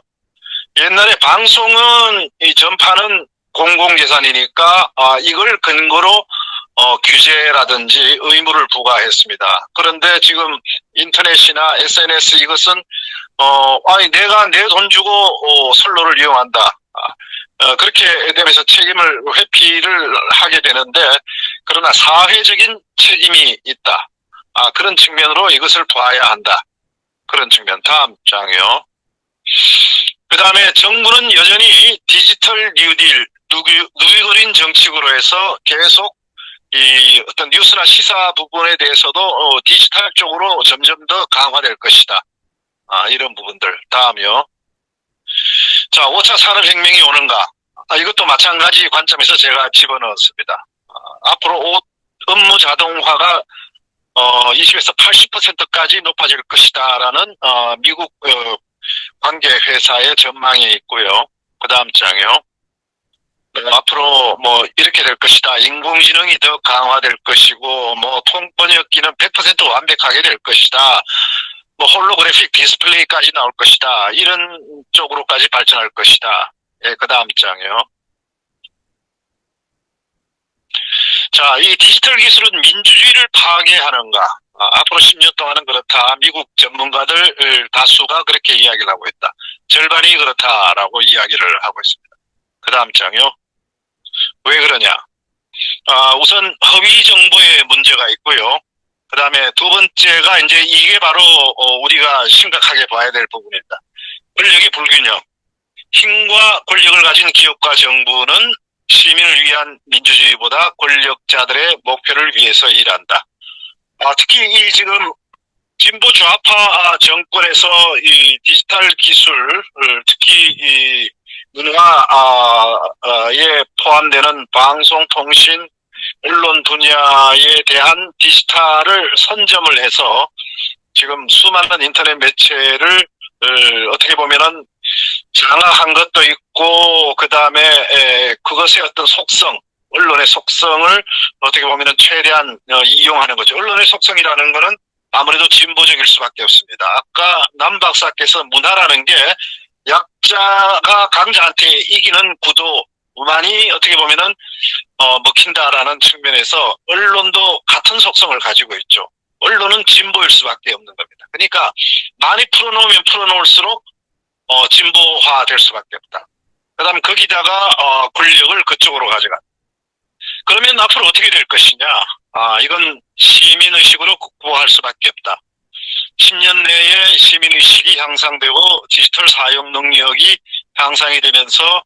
옛날에 방송은 이 전파는 공공재산이니까 이걸 근거로 규제라든지 의무를 부과했습니다. 그런데 지금 인터넷이나 SNS 이것은 내가 내 돈 주고 선로를 이용한다. 그렇게 되면서 책임을 회피를 하게 되는데 그러나 사회적인 책임이 있다. 그런 측면으로 이것을 봐야 한다. 그런 측면. 다음 장이요. 그 다음에 정부는 여전히 디지털 뉴딜, 누이거린 정책으로 해서 계속 이 어떤 뉴스나 시사 부분에 대해서도 디지털 쪽으로 점점 더 강화될 것이다. 이런 부분들. 다음이요. 자, 5차 산업혁명이 오는가? 이것도 마찬가지 관점에서 제가 집어넣었습니다. 앞으로 업무 자동화가 20에서 80%까지 높아질 것이다라는 미국 관계 회사의 전망이 있고요. 그 다음 장이요. 앞으로 뭐 이렇게 될 것이다. 인공지능이 더 강화될 것이고 뭐 통번역기는 100% 완벽하게 될 것이다. 뭐 홀로그래픽 디스플레이까지 나올 것이다. 이런 쪽으로까지 발전할 것이다. 예, 그 다음 장이요. 자, 이 디지털 기술은 민주주의를 파괴하는가? 앞으로 10년 동안은 그렇다. 미국 전문가들 다수가 그렇게 이야기를 하고 있다. 절반이 그렇다라고 이야기를 하고 있습니다. 그 다음 장이요. 왜 그러냐? 우선 허위 정보에 문제가 있고요. 그 다음에 두 번째가 이제 이게 바로 우리가 심각하게 봐야 될 부분입니다. 권력의 불균형. 힘과 권력을 가진 기업과 정부는 시민을 위한 민주주의보다 권력자들의 목표를 위해서 일한다. 특히 이 지금 진보 좌파 정권에서 이 디지털 기술, 특히 이 문화에 포함되는 방송, 통신, 언론 분야에 대한 디지털을 선점을 해서 지금 수많은 인터넷 매체를 어떻게 보면은 장악한 것도 있고, 그 다음에 그것의 어떤 속성, 언론의 속성을 어떻게 보면은 최대한 이용하는 거죠. 언론의 속성이라는 거는 아무래도 진보적일 수밖에 없습니다. 아까 남 박사께서 문화라는 게 약자가 강자한테 이기는 구도만이 어떻게 보면은 먹힌다라는 측면에서 언론도 같은 속성을 가지고 있죠. 언론은 진보일 수밖에 없는 겁니다. 그러니까 많이 풀어놓으면 풀어놓을수록 진보화될 수밖에 없다. 그 다음에 거기다가 권력을 그쪽으로 가져가. 그러면 앞으로 어떻게 될 것이냐? 이건 시민의식으로 극복할 수밖에 없다. 10년 내에 시민의식이 향상되고 디지털 사용 능력이 향상이 되면서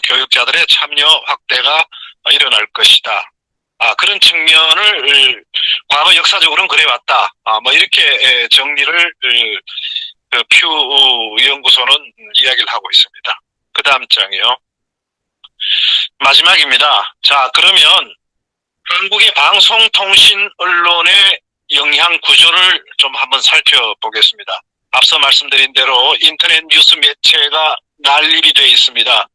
교육자들의 참여 확대가 일어날 것이다. 그런 측면을 과거 역사적으로는 그래왔다. 뭐 이렇게 정리를 퓨 연구소는 이야기를 하고 있습니다. 그 다음 장이요. 마지막입니다. 자, 그러면 한국의 방송통신 언론의 영향 구조를 좀 한번 살펴보겠습니다. 앞서 말씀드린 대로 인터넷 뉴스 매체가 난립이 되어 있습니다.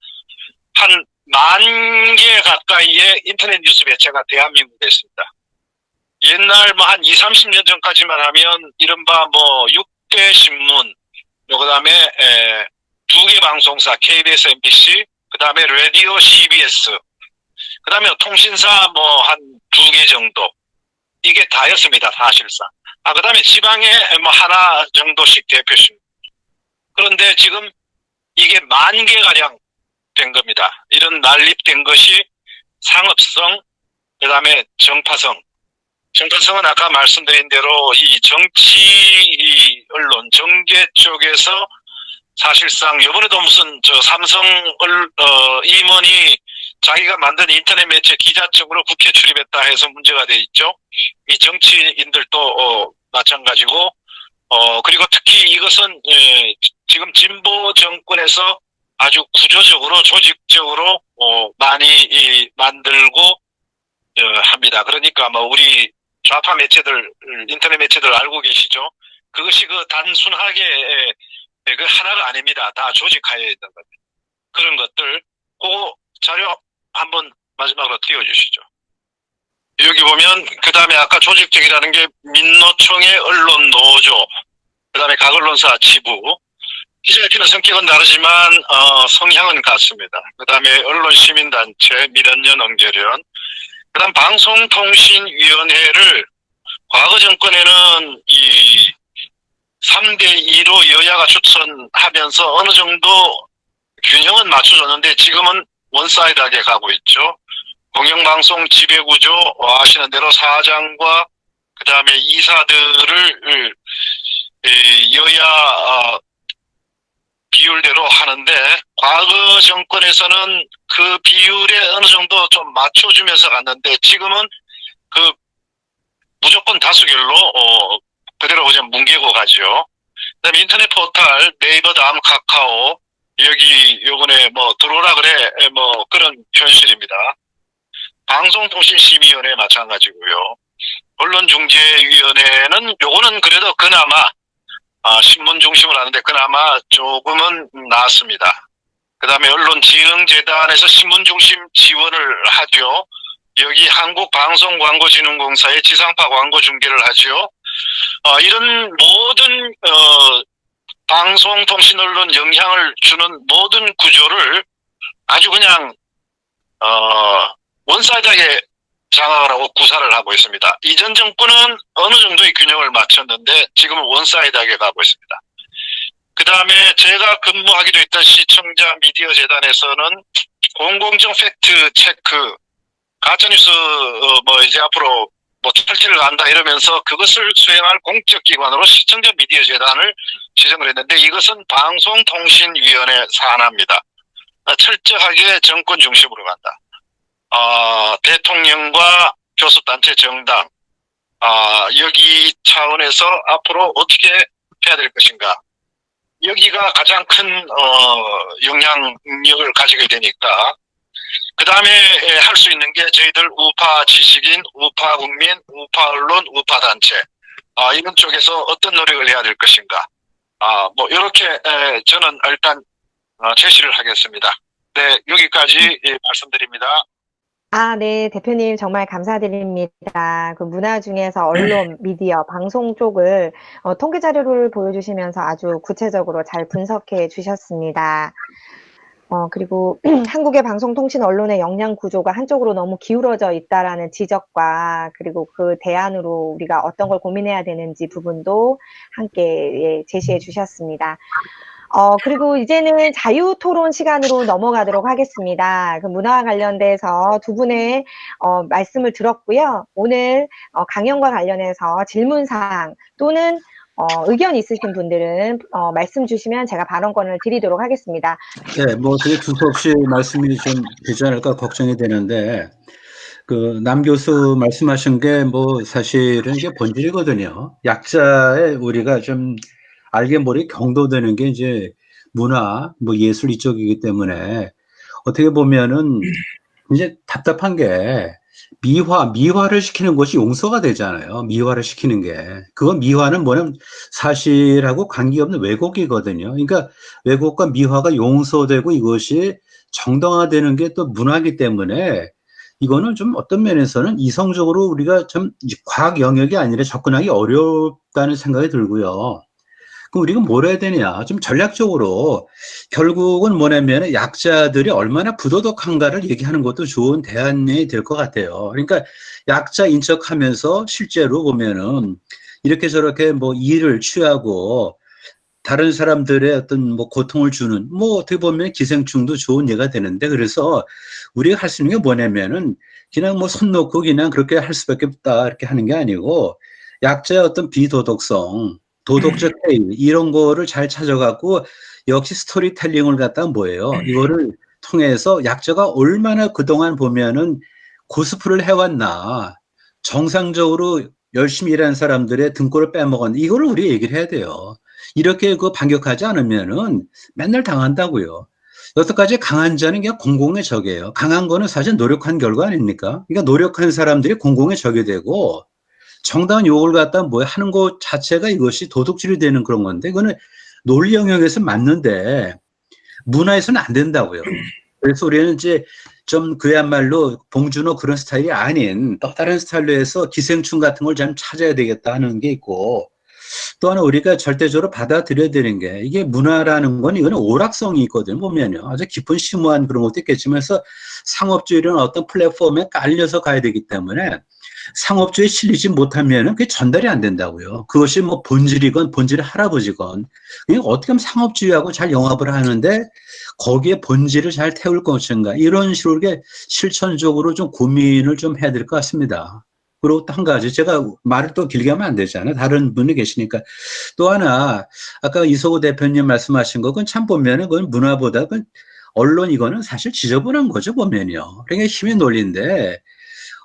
한 10,000개 가까이의 인터넷 뉴스 매체가 대한민국에 있습니다. 옛날 뭐 한 20, 30년 전까지만 하면 이른바 뭐 6대 신문, 그 다음에 2개 방송사 KBS, MBC, 그 다음에 라디오 CBS, 그 다음에 통신사 뭐 한 2개 정도. 이게 다였습니다, 사실상. 그 다음에 지방에 뭐 하나 정도씩 대표신. 그런데 지금 이게 10,000개가량 된 겁니다. 이런 난립된 것이 상업성, 그다음에 정파성. 정파성은 아까 말씀드린 대로 이 정치 언론, 정계 쪽에서 사실상 이번에도 무슨 삼성 임원이 자기가 만든 인터넷 매체 기자증으로 국회 출입했다 해서 문제가 돼 있죠. 이 정치인들도 마찬가지고 그리고 특히 이것은 지금 진보 정권에서 아주 구조적으로 조직적으로 많이 만들고 합니다. 그러니까 뭐 우리 좌파 매체들, 인터넷 매체들 알고 계시죠? 그것이 단순하게 그 하나가 아닙니다. 다 조직하에 있는 겁니다. 그런 것들, 그 자료 한번 마지막으로 띄워주시죠. 여기 보면 그 다음에 아까 조직적이라는 게 민노총의 언론 노조, 그 다음에 각 언론사 지부, 기자협회는 성격은 다르지만 성향은 같습니다. 그 다음에 언론시민단체, 미련연, 엉결연, 그 다음 방송통신위원회를 과거 정권에는 이 3대2로 여야가 추천하면서 어느 정도 균형은 맞춰줬는데 지금은 원사이드하게 가고 있죠. 공영방송 지배구조 아시는 대로 사장과 그 다음에 이사들을 여야 비율대로 하는데 과거 정권에서는 그 비율에 어느 정도 좀 맞춰주면서 갔는데 지금은 그 무조건 다수결로 그대로 그냥 뭉개고 가죠. 그다음에 인터넷 포털 네이버 다음 카카오 여기 요번에 뭐 들어오라 그래 뭐 그런 현실입니다. 방송통신심의위원회 마찬가지고요. 언론중재위원회는 요거는 그래도 그나마 신문 중심으로 하는데 그나마 조금은 나았습니다. 그 다음에 언론지능재단에서 신문 중심 지원을 하죠. 여기 한국방송광고진흥공사의 지상파 광고 중계를 하죠. 이런 모든 방송통신 언론 영향을 주는 모든 구조를 아주 그냥 원사이드하게 장악을 하고 구사를 하고 있습니다. 이전 정권은 어느 정도의 균형을 맞췄는데 지금은 원사이드하게 가고 있습니다. 그 다음에 제가 근무하기도 했던 시청자 미디어 재단에서는 공공정 팩트 체크, 가짜뉴스 뭐 이제 앞으로 뭐 철퇴를 한다 이러면서 그것을 수행할 공적 기관으로 시청자 미디어 재단을 지정을 했는데 이것은 방송통신위원회 산하입니다. 철저하게 정권 중심으로 간다. 대통령과 교섭단체 정당 여기 차원에서 앞으로 어떻게 해야 될 것인가 여기가 가장 큰 영향력을 가지게 되니까 그 다음에 할 수 있는 게 저희들 우파 지식인, 우파 국민, 우파 언론, 우파 단체 이런 쪽에서 어떤 노력을 해야 될 것인가 뭐 이렇게 저는 일단 제시를 하겠습니다. 네, 여기까지 말씀드립니다. 네, 대표님 정말 감사드립니다. 그 문화 중에서 언론, 미디어, 방송 쪽을 통계 자료를 보여주시면서 아주 구체적으로 잘 분석해 주셨습니다. 그리고 한국의 방송통신 언론의 역량 구조가 한쪽으로 너무 기울어져 있다라는 지적과 그리고 그 대안으로 우리가 어떤 걸 고민해야 되는지 부분도 함께 제시해 주셨습니다. 그리고 이제는 자유토론 시간으로 넘어가도록 하겠습니다. 그 문화와 관련돼서 두 분의 말씀을 들었고요. 오늘 강연과 관련해서 질문사항 또는 의견 있으신 분들은 말씀 주시면 제가 발언권을 드리도록 하겠습니다. 네, 뭐 되게 두서없이 말씀이 좀 되지 않을까 걱정이 되는데 그 남 교수 말씀하신 게 뭐 사실은 이게 본질이거든요. 약자의 우리가 좀 알게 모르게 경도되는 게 이제 문화, 뭐 예술 이쪽이기 때문에 어떻게 보면은 이제 답답한 게 미화를 시키는 것이 용서가 되잖아요. 미화를 시키는 게. 그건 미화는 뭐냐면 사실하고 관계없는 왜곡이거든요. 그러니까 왜곡과 미화가 용서되고 이것이 정당화되는 게 또 문화이기 때문에 이거는 좀 어떤 면에서는 이성적으로 우리가 좀 과학 영역이 아니라 접근하기 어렵다는 생각이 들고요. 그럼 우리가 뭘 해야 되냐? 좀 전략적으로 결국은 뭐냐면 약자들이 얼마나 부도덕한가를 얘기하는 것도 좋은 대안이 될 것 같아요. 그러니까 약자 인척하면서 실제로 보면은 이렇게 저렇게 뭐 일을 취하고 다른 사람들의 어떤 뭐 고통을 주는, 뭐 어떻게 보면 기생충도 좋은 예가 되는데, 그래서 우리가 할 수 있는 게 뭐냐면은 그냥 뭐 손 놓고 그냥 그렇게 할 수밖에 없다 이렇게 하는 게 아니고, 약자의 어떤 비도덕성, 도덕적 해이 이런 거를 잘 찾아갖고, 역시 스토리텔링을 갖다 뭐예요? 이거를 통해서 약자가 얼마나 그동안 보면은 고스프를 해왔나, 정상적으로 열심히 일하는 사람들의 등골을 빼먹었나, 이거를 우리 얘기를 해야 돼요. 이렇게 그 반격하지 않으면은 맨날 당한다고요. 여태까지 강한 자는 그냥 공공의 적이에요. 강한 거는 사실 노력한 결과 아닙니까? 그러니까 노력한 사람들이 공공의 적이 되고, 정당한 욕을 갖다 뭐 하는 것 자체가 이것이 도덕질이 되는 그런 건데, 이거는 논리 영역에서 맞는데 문화에서는 안 된다고요. 그래서 우리는 이제 좀 그야말로 봉준호 그런 스타일이 아닌 또 다른 스타일로 해서 기생충 같은 걸 좀 찾아야 되겠다 하는 게 있고, 또 하나 우리가 절대적으로 받아들여야 되는 게, 이게 문화라는 건 이거는 오락성이 있거든요. 보면요, 아주 깊은 심오한 그런 것도 있겠지만, 그래서 상업주의라는 어떤 플랫폼에 깔려서 가야 되기 때문에 상업주의에 실리지 못하면 그게 전달이 안 된다고요. 그것이 뭐 본질이건 본질의 할아버지건, 어떻게 하면 상업주의하고 잘 영합을 하는데 거기에 본질을 잘 태울 것인가, 이런 식으로 실천적으로 좀 고민을 좀 해야 될 것 같습니다. 그리고 또 한 가지, 제가 말을 또 길게 하면 안 되잖아요. 다른 분이 계시니까. 또 하나, 아까 이소구 대표님 말씀하신 거, 그건 참 보면은 그건 문화보다 그건 언론, 이거는 사실 지저분한 거죠, 보면요. 그러니까 힘의 논리인데,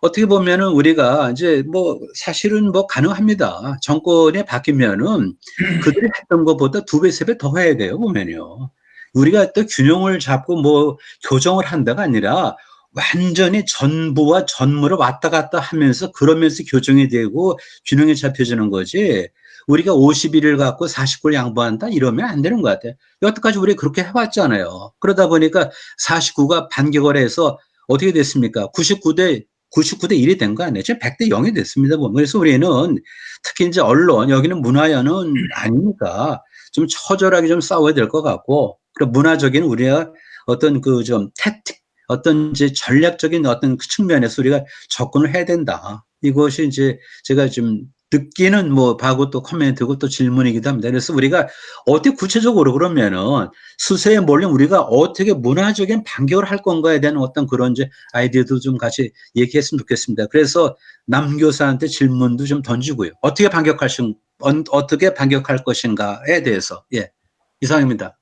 어떻게 보면은 우리가 이제 뭐 사실은 뭐 가능합니다. 정권이 바뀌면은 그들이 했던 것보다 2배, 3배 더 해야 돼요, 보면요. 우리가 또 균형을 잡고 뭐 교정을 한다가 아니라 완전히 전부와 전무를 왔다 갔다 하면서, 그러면서 교정이 되고 균형이 잡혀지는 거지, 우리가 51을 갖고 49를 양보한다 이러면 안 되는 것 같아요. 여태까지 우리가 그렇게 해왔잖아요. 그러다 보니까 49가 반격을 해서 어떻게 됐습니까? 99대 1이 된 거 아니에요? 지금 100대 0이 됐습니다. 그래서 우리는 특히 이제 언론, 여기는 문화연은 아니니까 좀 처절하게 좀 싸워야 될 것 같고, 그리고 문화적인 우리가 어떤 그 좀 태틱, 어떤 이제 전략적인 어떤 그 측면에서 우리가 접근을 해야 된다. 이것이 이제 제가 좀 느끼는 뭐 바고 또 코멘트고 또 질문이기도 합니다. 그래서 우리가 어떻게 구체적으로 그러면은 수세에 몰린 우리가 어떻게 문화적인 반격을 할 건가에 대한 어떤 그런 이제 아이디어도 좀 같이 얘기했으면 좋겠습니다. 그래서 남 교사한테 질문도 좀 던지고요. 어떻게 반격할 것인가에 대해서. 예. 이상입니다.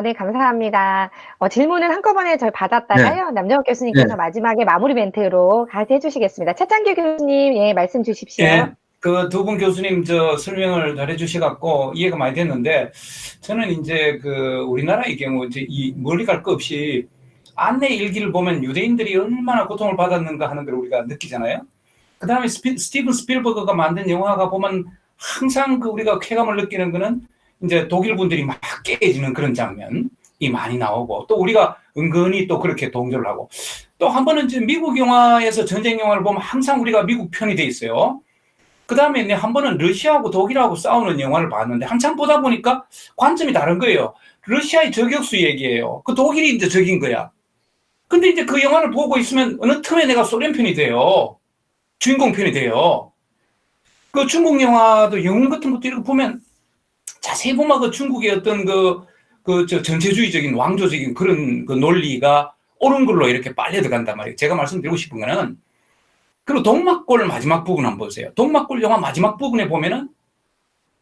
네, 감사합니다. 질문은 한꺼번에 저희 받았다가요, 남정욱 교수님께서 네. 마지막에 마무리 멘트로 같이 해주시겠습니다. 차창규 교수님, 예, 말씀 주십시오. 예, 그 두 분 교수님 설명을 잘 해주셔갖고 이해가 많이 됐는데, 저는 이제 우리나라의 경우 이제 멀리 갈 거 없이 안내 일기를 보면 유대인들이 얼마나 고통을 받았는가 하는 걸 우리가 느끼잖아요. 그 다음에 스티븐 스필버그가 만든 영화가 보면 항상 우리가 쾌감을 느끼는 거는 이제 독일 분들이 막 깨지는 그런 장면이 많이 나오고, 또 우리가 은근히 또 그렇게 동조를 하고, 또 한 번은 이제 미국 영화에서 전쟁 영화를 보면 항상 우리가 미국 편이 돼 있어요. 그 다음에 한 번은 러시아하고 독일하고 싸우는 영화를 봤는데 한참 보다 보니까 관점이 다른 거예요. 러시아의 저격수 얘기예요. 그 독일이 이제 적인 거야. 근데 이제 그 영화를 보고 있으면 어느 틈에 내가 소련 편이 돼요. 주인공 편이 돼요. 그 중국 영화도 영웅 같은 것도 이렇게 보면 자세히 보면 그 중국의 어떤 전체주의적인 왕조적인 그런 그 논리가 옳은 걸로 이렇게 빨려 들어간단 말이에요. 제가 말씀드리고 싶은 거는, 그리고 동막골 마지막 부분 한번 보세요. 동막골 영화 마지막 부분에 보면은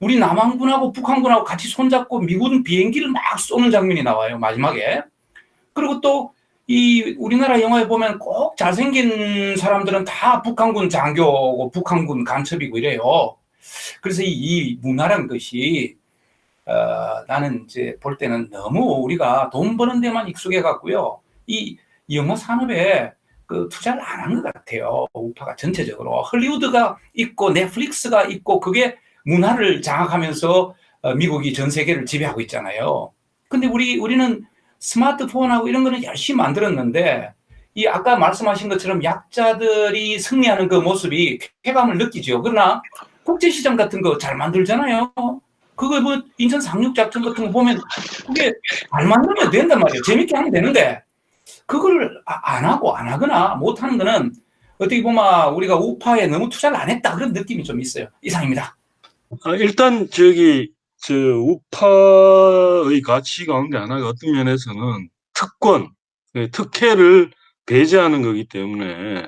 우리 남한군하고 북한군하고 같이 손잡고 미군 비행기를 막 쏘는 장면이 나와요, 마지막에. 그리고 또 이 우리나라 영화에 보면 꼭 잘생긴 사람들은 다 북한군 장교고 북한군 간첩이고 이래요. 그래서 이 문화란 것이 나는 이제 볼 때는 너무 우리가 돈 버는 데만 익숙해 갖고요, 이 영화 산업에 투자를 안 한 것 같아요. 우파가 전체적으로. 헐리우드가 있고 넷플릭스가 있고 그게 문화를 장악하면서 미국이 전 세계를 지배하고 있잖아요. 근데 우리는 스마트폰하고 이런 거는 열심히 만들었는데, 이 아까 말씀하신 것처럼 약자들이 승리하는 그 모습이 쾌감을 느끼죠. 그러나 국제시장 같은 거 잘 만들잖아요. 그거 뭐 인천 상륙작전 같은 거 보면 그게 잘 만들면 된단 말이에요. 재밌게 하면 되는데 그걸 안 하고 안 하거나 못 하는 거는 어떻게 보면 우리가 우파에 너무 투자를 안 했다, 그런 느낌이 좀 있어요. 이상입니다. 일단 저 우파의 가치 가운데 하나가 어떤 면에서는 특권, 특혜를 배제하는 거기 때문에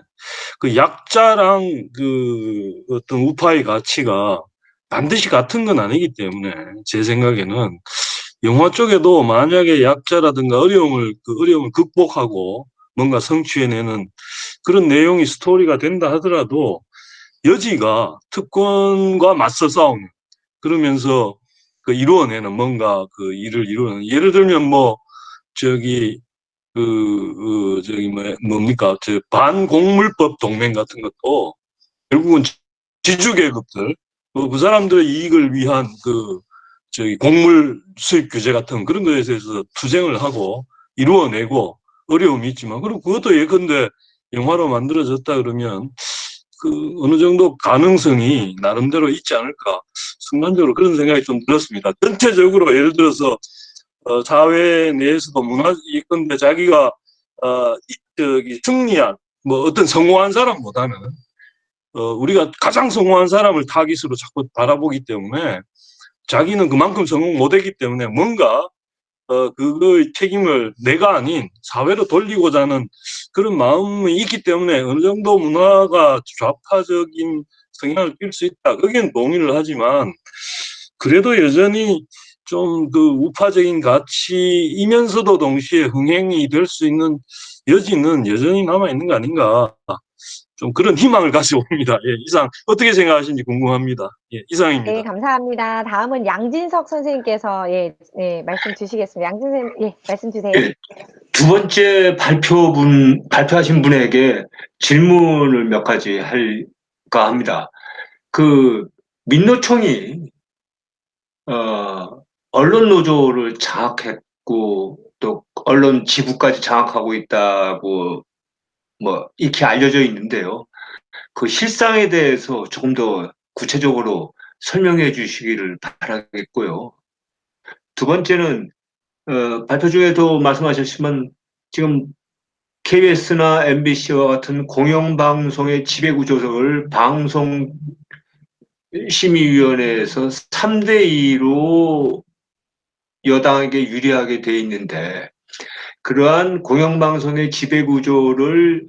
그 약자랑 그 어떤 우파의 가치가 반드시 같은 건 아니기 때문에 제 생각에는 영화 쪽에도 만약에 약자라든가 어려움을 극복하고 뭔가 성취해내는 그런 내용이 스토리가 된다 하더라도 여지가 특권과 맞서 싸우는 그러면서 그 이루어내는 뭔가 그 일을 이루어내는 예를 들면 뭐 저기 뭡니까 저 반곡물법 동맹 같은 것도 결국은 지주계급들 그 사람들의 이익을 위한 그 저기 곡물 수입 규제 같은 그런 거에 대해서 투쟁을 하고 이루어내고 어려움이 있지만 그리고 그것도 예컨대 영화로 만들어졌다 그러면 그 어느 정도 가능성이 나름대로 있지 않을까 순간적으로 그런 생각이 좀 들었습니다. 전체적으로 예를 들어서 사회 내에서도 문화 예컨대 자기가 저기 승리한 뭐 어떤 성공한 사람보다는 우리가 가장 성공한 사람을 타깃으로 자꾸 바라보기 때문에 자기는 그만큼 성공 못했기 때문에 뭔가 그거의 책임을 내가 아닌 사회로 돌리고자 하는 그런 마음이 있기 때문에 어느 정도 문화가 좌파적인 성향을 띌 수 있다. 거기엔 동의를 하지만 그래도 여전히 좀 그 우파적인 가치이면서도 동시에 흥행이 될 수 있는 여지는 여전히 남아있는 거 아닌가. 좀 그런 희망을 가져봅니다. 예, 이상 어떻게 생각하시는지 궁금합니다. 예, 이상입니다. 네, 감사합니다. 다음은 양진석 선생님께서 말씀 주시겠습니다. 양진석 선생님, 말씀 주세요. 예, 두 번째 발표하신 분에게 질문을 몇 가지 할까 합니다. 그 민노총이 언론 노조를 장악했고 또 언론 지부까지 장악하고 있다고 뭐 익히 알려져 있는데요. 그 실상에 대해서 조금 더 구체적으로 설명해 주시기를 바라겠고요. 두 번째는 발표 중에도 말씀하셨지만 지금 KBS나 MBC와 같은 공영방송의 지배구조를 방송심의위원회에서 3대2로 여당에게 유리하게 돼 있는데 그러한 공영방송의 지배구조를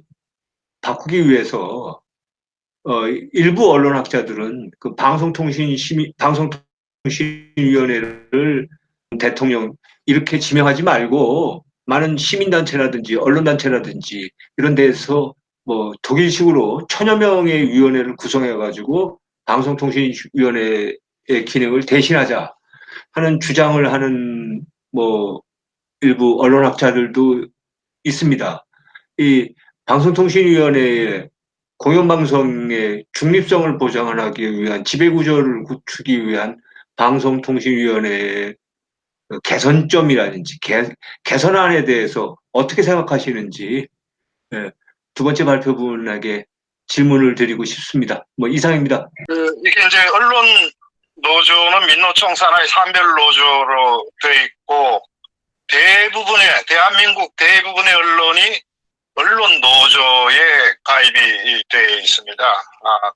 바꾸기 위해서 일부 언론학자들은 그 방송통신위원회를 대통령 이렇게 지명하지 말고 많은 시민단체라든지 언론단체라든지 이런 데서 뭐 독일식으로 1000여 명의 위원회를 구성해가지고 방송통신위원회의 기능을 대신하자 하는 주장을 하는 뭐 일부 언론학자들도 있습니다. 이 방송통신위원회의 공영방송의 중립성을 보장하기 위한 지배구조를 구축하기 위한 방송통신위원회의 개선점이라든지 개선안에 대해서 어떻게 생각하시는지 두 번째 발표분에게 질문을 드리고 싶습니다. 뭐 이상입니다. 이게 이제 언론 노조는 민노총 산하의 산별 노조로 돼 있고 대한민국 대부분의 언론이 언론 노조에 가입이 돼 있습니다.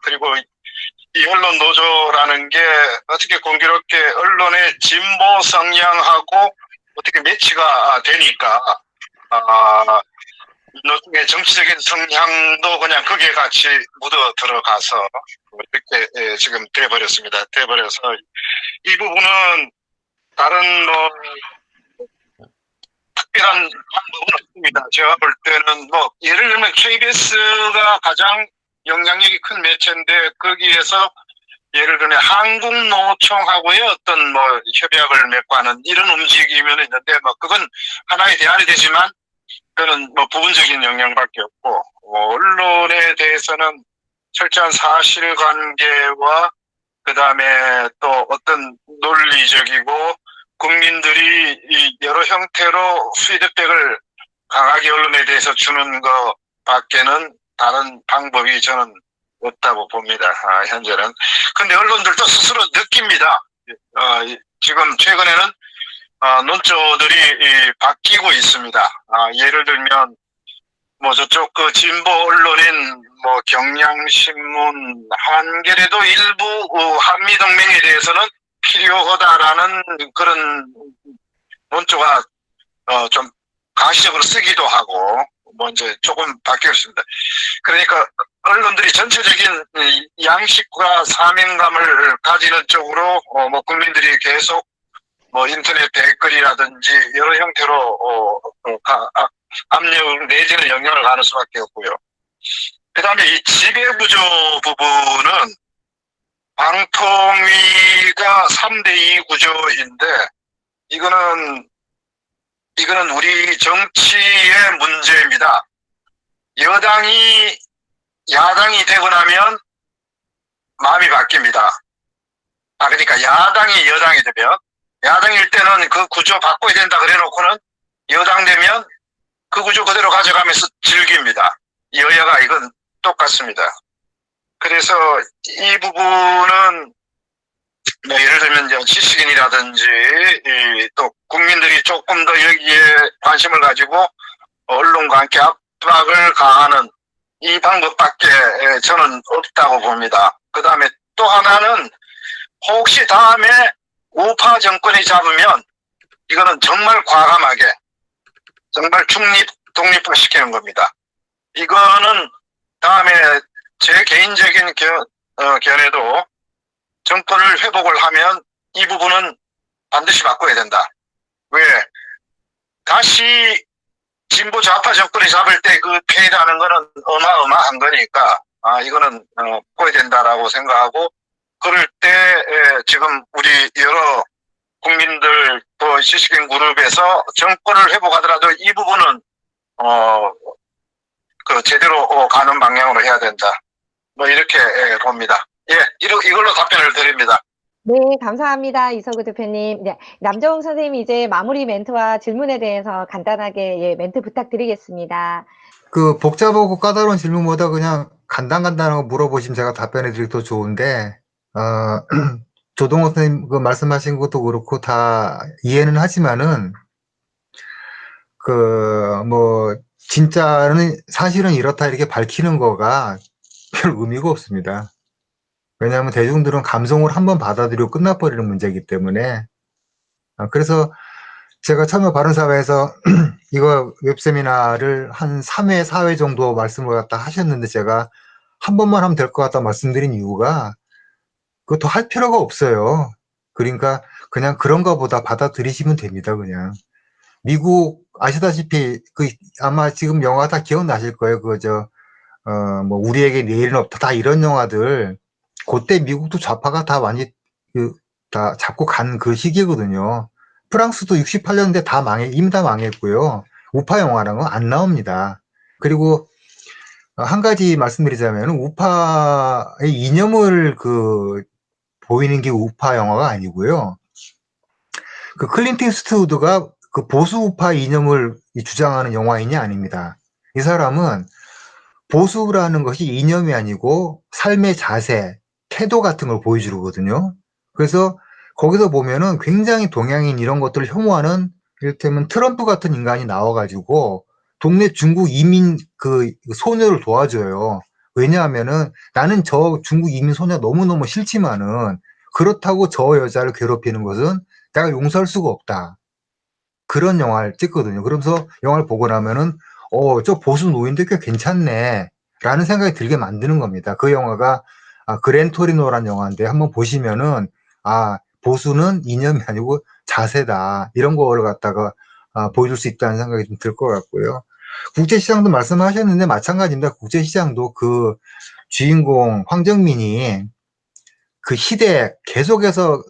그리고 이 언론 노조라는 게 어떻게 공교롭게 언론의 진보 성향하고 어떻게 매치가 되니까 민노총의 정치적인 성향도 그냥 거기에 같이 묻어 들어가서 이렇게 지금 돼버렸습니다. 돼버려서 이 부분은 다른 뭐 특별한 방법은 없습니다. 제가 볼 때는 뭐 예를 들면 KBS가 가장 영향력이 큰 매체인데 거기에서 예를 들면 한국노총하고의 어떤 뭐 협약을 맺고 하는 이런 움직임은 있는데 뭐 그건 하나의 대안이 되지만 그는 뭐 부분적인 영향밖에 없고 언론에 대해서는 철저한 사실관계와 그 다음에 또 어떤 논리적이고 국민들이 여러 형태로 피드백을 강하게 언론에 대해서 주는 것 밖에는 다른 방법이 저는 없다고 봅니다. 현재는. 근데 언론들도 스스로 느낍니다. 지금 최근에는 논조들이 바뀌고 있습니다. 예를 들면 뭐 저쪽 그 진보 언론인 뭐 경향신문, 한겨레도 일부 한미동맹에 대해서는 필요하다라는 그런 논조가 좀 가시적으로 쓰기도 하고 뭐 이제 조금 바뀌었습니다. 그러니까 언론들이 전체적인 이 양식과 사명감을 가지는 쪽으로 뭐 국민들이 계속 뭐 인터넷 댓글이라든지 여러 형태로 압력 내지는 영향을 가할 수밖에 없고요. 그다음에 이 지배구조 부분은 방통위가 3대2 구조인데 이거는 우리 정치의 문제입니다. 여당이 야당이 되고 나면 마음이 바뀝니다. 그러니까 야당이 여당이 되면, 야당일 때는 그 구조 바꿔야 된다 그래 놓고는 여당 되면 그 구조 그대로 가져가면서 즐깁니다. 여야가 이건 똑같습니다. 그래서 이 부분은 뭐 예를 들면 지식인이라든지 또 국민들이 조금 더 여기에 관심을 가지고 언론과 함께 압박을 가하는 이 방법밖에 저는 없다고 봅니다. 그 다음에 또 하나는 혹시 다음에 우파 정권이 잡으면 이거는 정말 과감하게 정말 독립화시키는 겁니다. 이거는 다음에 제 개인적인 견해도 정권을 회복을 하면 이 부분은 반드시 바꿔야 된다. 왜? 다시 진보 좌파 정권이 잡을 때 그 폐해라는 거는 어마어마한 거니까 이거는 바꿔야 된다라고 생각하고, 그럴 때 지금 우리 여러 국민들 또 지식인 그룹에서 정권을 회복하더라도 이 부분은 그 제대로 가는 방향으로 해야 된다. 뭐 이렇게 봅니다. 이걸로 답변을 드립니다. 네, 감사합니다. 이서구 대표님. 네, 남정욱 선생님 이제 마무리 멘트와 질문에 대해서 간단하게 멘트 부탁드리겠습니다. 그 복잡하고 까다로운 질문보다 그냥 간단하고 물어보시면 제가 답변해 드리기 더 좋은데, 조동호 선생님 그 말씀하신 것도 그렇고 다 이해는 하지만은, 진짜는 사실은 이렇다 이렇게 밝히는 거가 별 의미가 없습니다. 왜냐하면 대중들은 감성을 한번 받아들이고 끝나버리는 문제이기 때문에. 그래서 제가 처음에 바른사회에서 이거 웹세미나를 한 3회, 4회 정도 말씀을 갖다 하셨는데 제가 한 번만 하면 될 것 같다 말씀드린 이유가 그거 더 할 필요가 없어요. 그러니까 그냥 그런가 보다 받아들이시면 됩니다, 그냥. 미국 아시다시피 아마 지금 영화 다 기억나실 거예요. 우리에게 내일은 없다. 다 이런 영화들. 그때 미국도 좌파가 다 많이 다 잡고 간 그 시기거든요. 프랑스도 68년대 이미 다 망했고요. 우파 영화라는 건 안 나옵니다. 그리고 한 가지 말씀드리자면 우파의 이념을 보이는 게 우파 영화가 아니고요. 그 클린트 이스트우드가 그 보수 우파 이념을 주장하는 영화인이 아닙니다. 이 사람은 보수라는 것이 이념이 아니고 삶의 자세, 태도 같은 걸 보여주거든요. 그래서 거기서 보면은 굉장히 동양인 이런 것들을 혐오하는, 이를테면 트럼프 같은 인간이 나와가지고 동네 중국 이민 소녀를 도와줘요. 왜냐하면은 나는 저 중국 이민 소녀 너무너무 싫지만은 그렇다고 저 여자를 괴롭히는 것은 내가 용서할 수가 없다. 그런 영화를 찍거든요. 그러면서 영화를 보고 나면은 저 보수 노인들 꽤 괜찮네 라는 생각이 들게 만드는 겁니다. 그 영화가 그랜토리노라는 영화인데 한번 보시면은 보수는 이념이 아니고 자세다, 이런 거를 갖다가 보여줄 수 있다는 생각이 좀 들 것 같고요. 국제시장도 말씀하셨는데 마찬가지입니다. 국제시장도 그 주인공 황정민이 그 시대 계속해서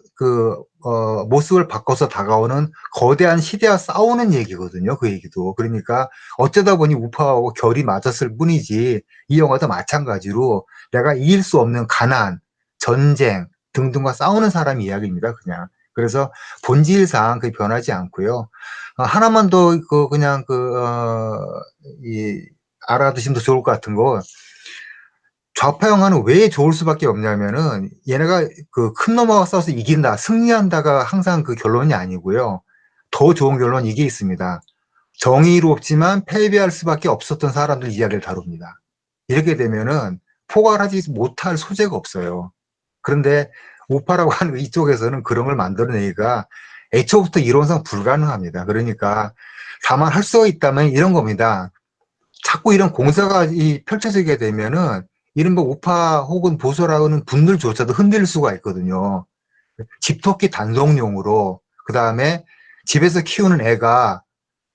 모습을 바꿔서 다가오는 거대한 시대와 싸우는 얘기거든요. 그 얘기도. 그러니까 어쩌다 보니 우파하고 결이 맞았을 뿐이지 이 영화도 마찬가지로 내가 이길 수 없는 가난, 전쟁 등등과 싸우는 사람 이야기입니다. 그냥. 그래서 본질상 그게 변하지 않고요. 하나만 더 알아두시면 더 좋을 것 같은 거. 좌파 영화는 왜 좋을 수밖에 없냐면은 얘네가 큰 놈하고 싸워서 이긴다, 승리한다가 항상 그 결론이 아니고요. 더 좋은 결론은 이게 있습니다. 정의롭지만 패배할 수밖에 없었던 사람들 이야기를 다룹니다. 이렇게 되면은 포괄하지 못할 소재가 없어요. 그런데 우파라고 하는 이쪽에서는 그런 걸 만들어내기가 애초부터 이론상 불가능합니다. 그러니까 다만 할 수가 있다면 이런 겁니다. 자꾸 이런 공사가 펼쳐지게 되면은 이른바 우파 혹은 보수라는 분들조차도 흔들릴 수가 있거든요. 집토끼 단속용으로, 그 다음에 집에서 키우는 애가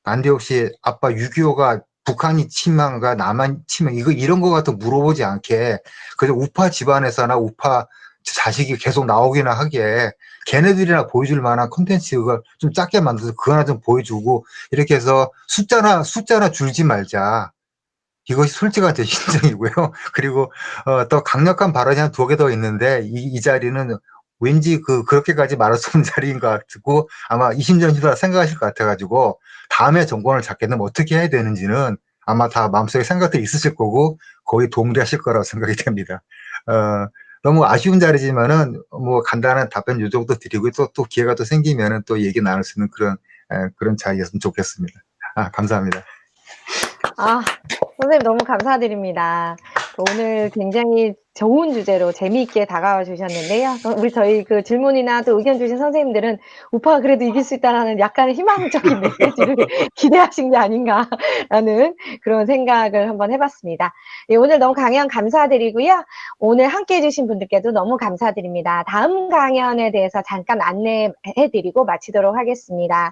난데없이 아빠 6.25가 북한이 침망가 남한 침망 이런 거 같은 물어보지 않게 그래서 우파 집안에서나 우파 자식이 계속 나오기나 하게 걔네들이나 보여줄 만한 콘텐츠가 좀 작게 만들어서 그거나 좀 보여주고 이렇게 해서 숫자나 줄지 말자. 이것이 솔직한 제 심정이고요. 그리고 더 강력한 발언이 한 2개 더 있는데 이 자리는 왠지 그렇게까지 말할 수 없는 자리인 것 같고 아마 이심전심다 생각하실 것 같아가지고 다음에 정권을 잡게 되면 어떻게 해야 되는지는 아마 다 마음속에 생각들이 있으실 거고 거의 동의하실 거라고 생각이 됩니다. 너무 아쉬운 자리지만은 뭐 간단한 답변 요 정도 드리고 또 기회가 또 생기면은 또 얘기 나눌 수 있는 그런 자리였으면 좋겠습니다. 감사합니다. 선생님 너무 감사드립니다. 오늘 굉장히 좋은 주제로 재미있게 다가와 주셨는데요. 저희 그 질문이나 또 의견 주신 선생님들은 우파가 그래도 이길 수 있다는 약간의 희망적인 메시지를 기대하신 게 아닌가라는 그런 생각을 한번 해봤습니다. 네, 오늘 너무 강연 감사드리고요. 오늘 함께 해주신 분들께도 너무 감사드립니다. 다음 강연에 대해서 잠깐 안내해드리고 마치도록 하겠습니다.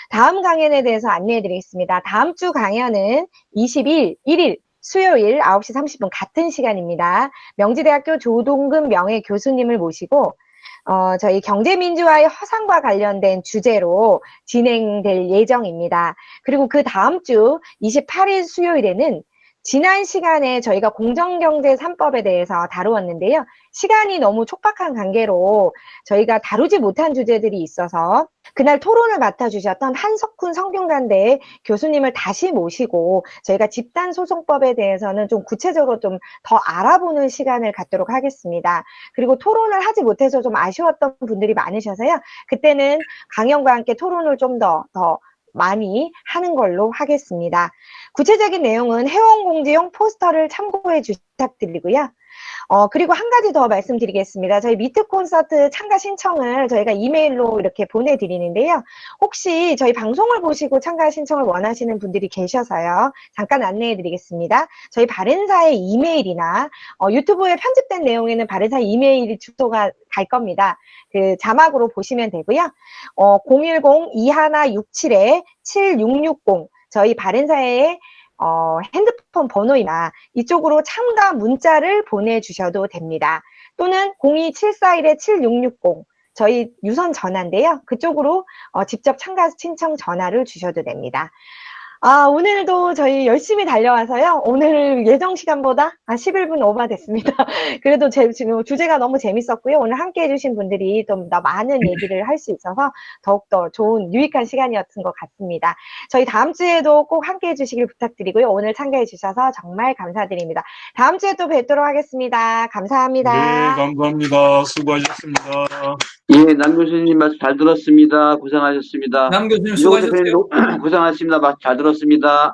다음 강연에 대해서 안내해드리겠습니다. 다음 주 강연은 1일 수요일 9시 30분 같은 시간입니다. 명지대학교 조동근 명예교수님을 모시고 저희 경제민주화의 허상과 관련된 주제로 진행될 예정입니다. 그리고 그 다음 주 28일 수요일에는 지난 시간에 저희가 공정경제 3법에 대해서 다루었는데요. 시간이 너무 촉박한 관계로 저희가 다루지 못한 주제들이 있어서 그날 토론을 맡아주셨던 한석훈 성균관대 교수님을 다시 모시고 저희가 집단소송법에 대해서는 좀 구체적으로 좀 더 알아보는 시간을 갖도록 하겠습니다. 그리고 토론을 하지 못해서 좀 아쉬웠던 분들이 많으셔서요. 그때는 강연과 함께 토론을 좀 더 많이 하는 걸로 하겠습니다. 구체적인 내용은 회원공지용 포스터를 참고해 부탁드리고요. 그리고 한 가지 더 말씀드리겠습니다. 저희 미트 콘서트 참가 신청을 저희가 이메일로 이렇게 보내드리는데요. 혹시 저희 방송을 보시고 참가 신청을 원하시는 분들이 계셔서요. 잠깐 안내해드리겠습니다. 저희 바른사의 이메일이나 유튜브에 편집된 내용에는 바른사 이메일 주소가 갈 겁니다. 그 자막으로 보시면 되고요. 010-2167-7660 저희 바른사의 핸드폰 번호이나 이쪽으로 참가 문자를 보내주셔도 됩니다. 또는 02741-7660 저희 유선 전화인데요. 그쪽으로 직접 참가 신청 전화를 주셔도 됩니다. 오늘도 저희 열심히 달려와서요. 오늘 예정 시간보다 11분 오버됐습니다. 그래도 지금 주제가 너무 재밌었고요. 오늘 함께 해주신 분들이 좀 더 많은 얘기를 할 수 있어서 더욱더 좋은 유익한 시간이었던 것 같습니다. 저희 다음 주에도 꼭 함께 해주시길 부탁드리고요. 오늘 참가해 주셔서 정말 감사드립니다. 다음 주에 또 뵙도록 하겠습니다. 감사합니다. 네, 감사합니다. 수고하셨습니다. 예, 남 교수님 말씀 잘 들었습니다. 고생하셨습니다. 남 교수님 이종호 수고하셨어요. 대표님 고생하셨습니다. 잘 들었습니다.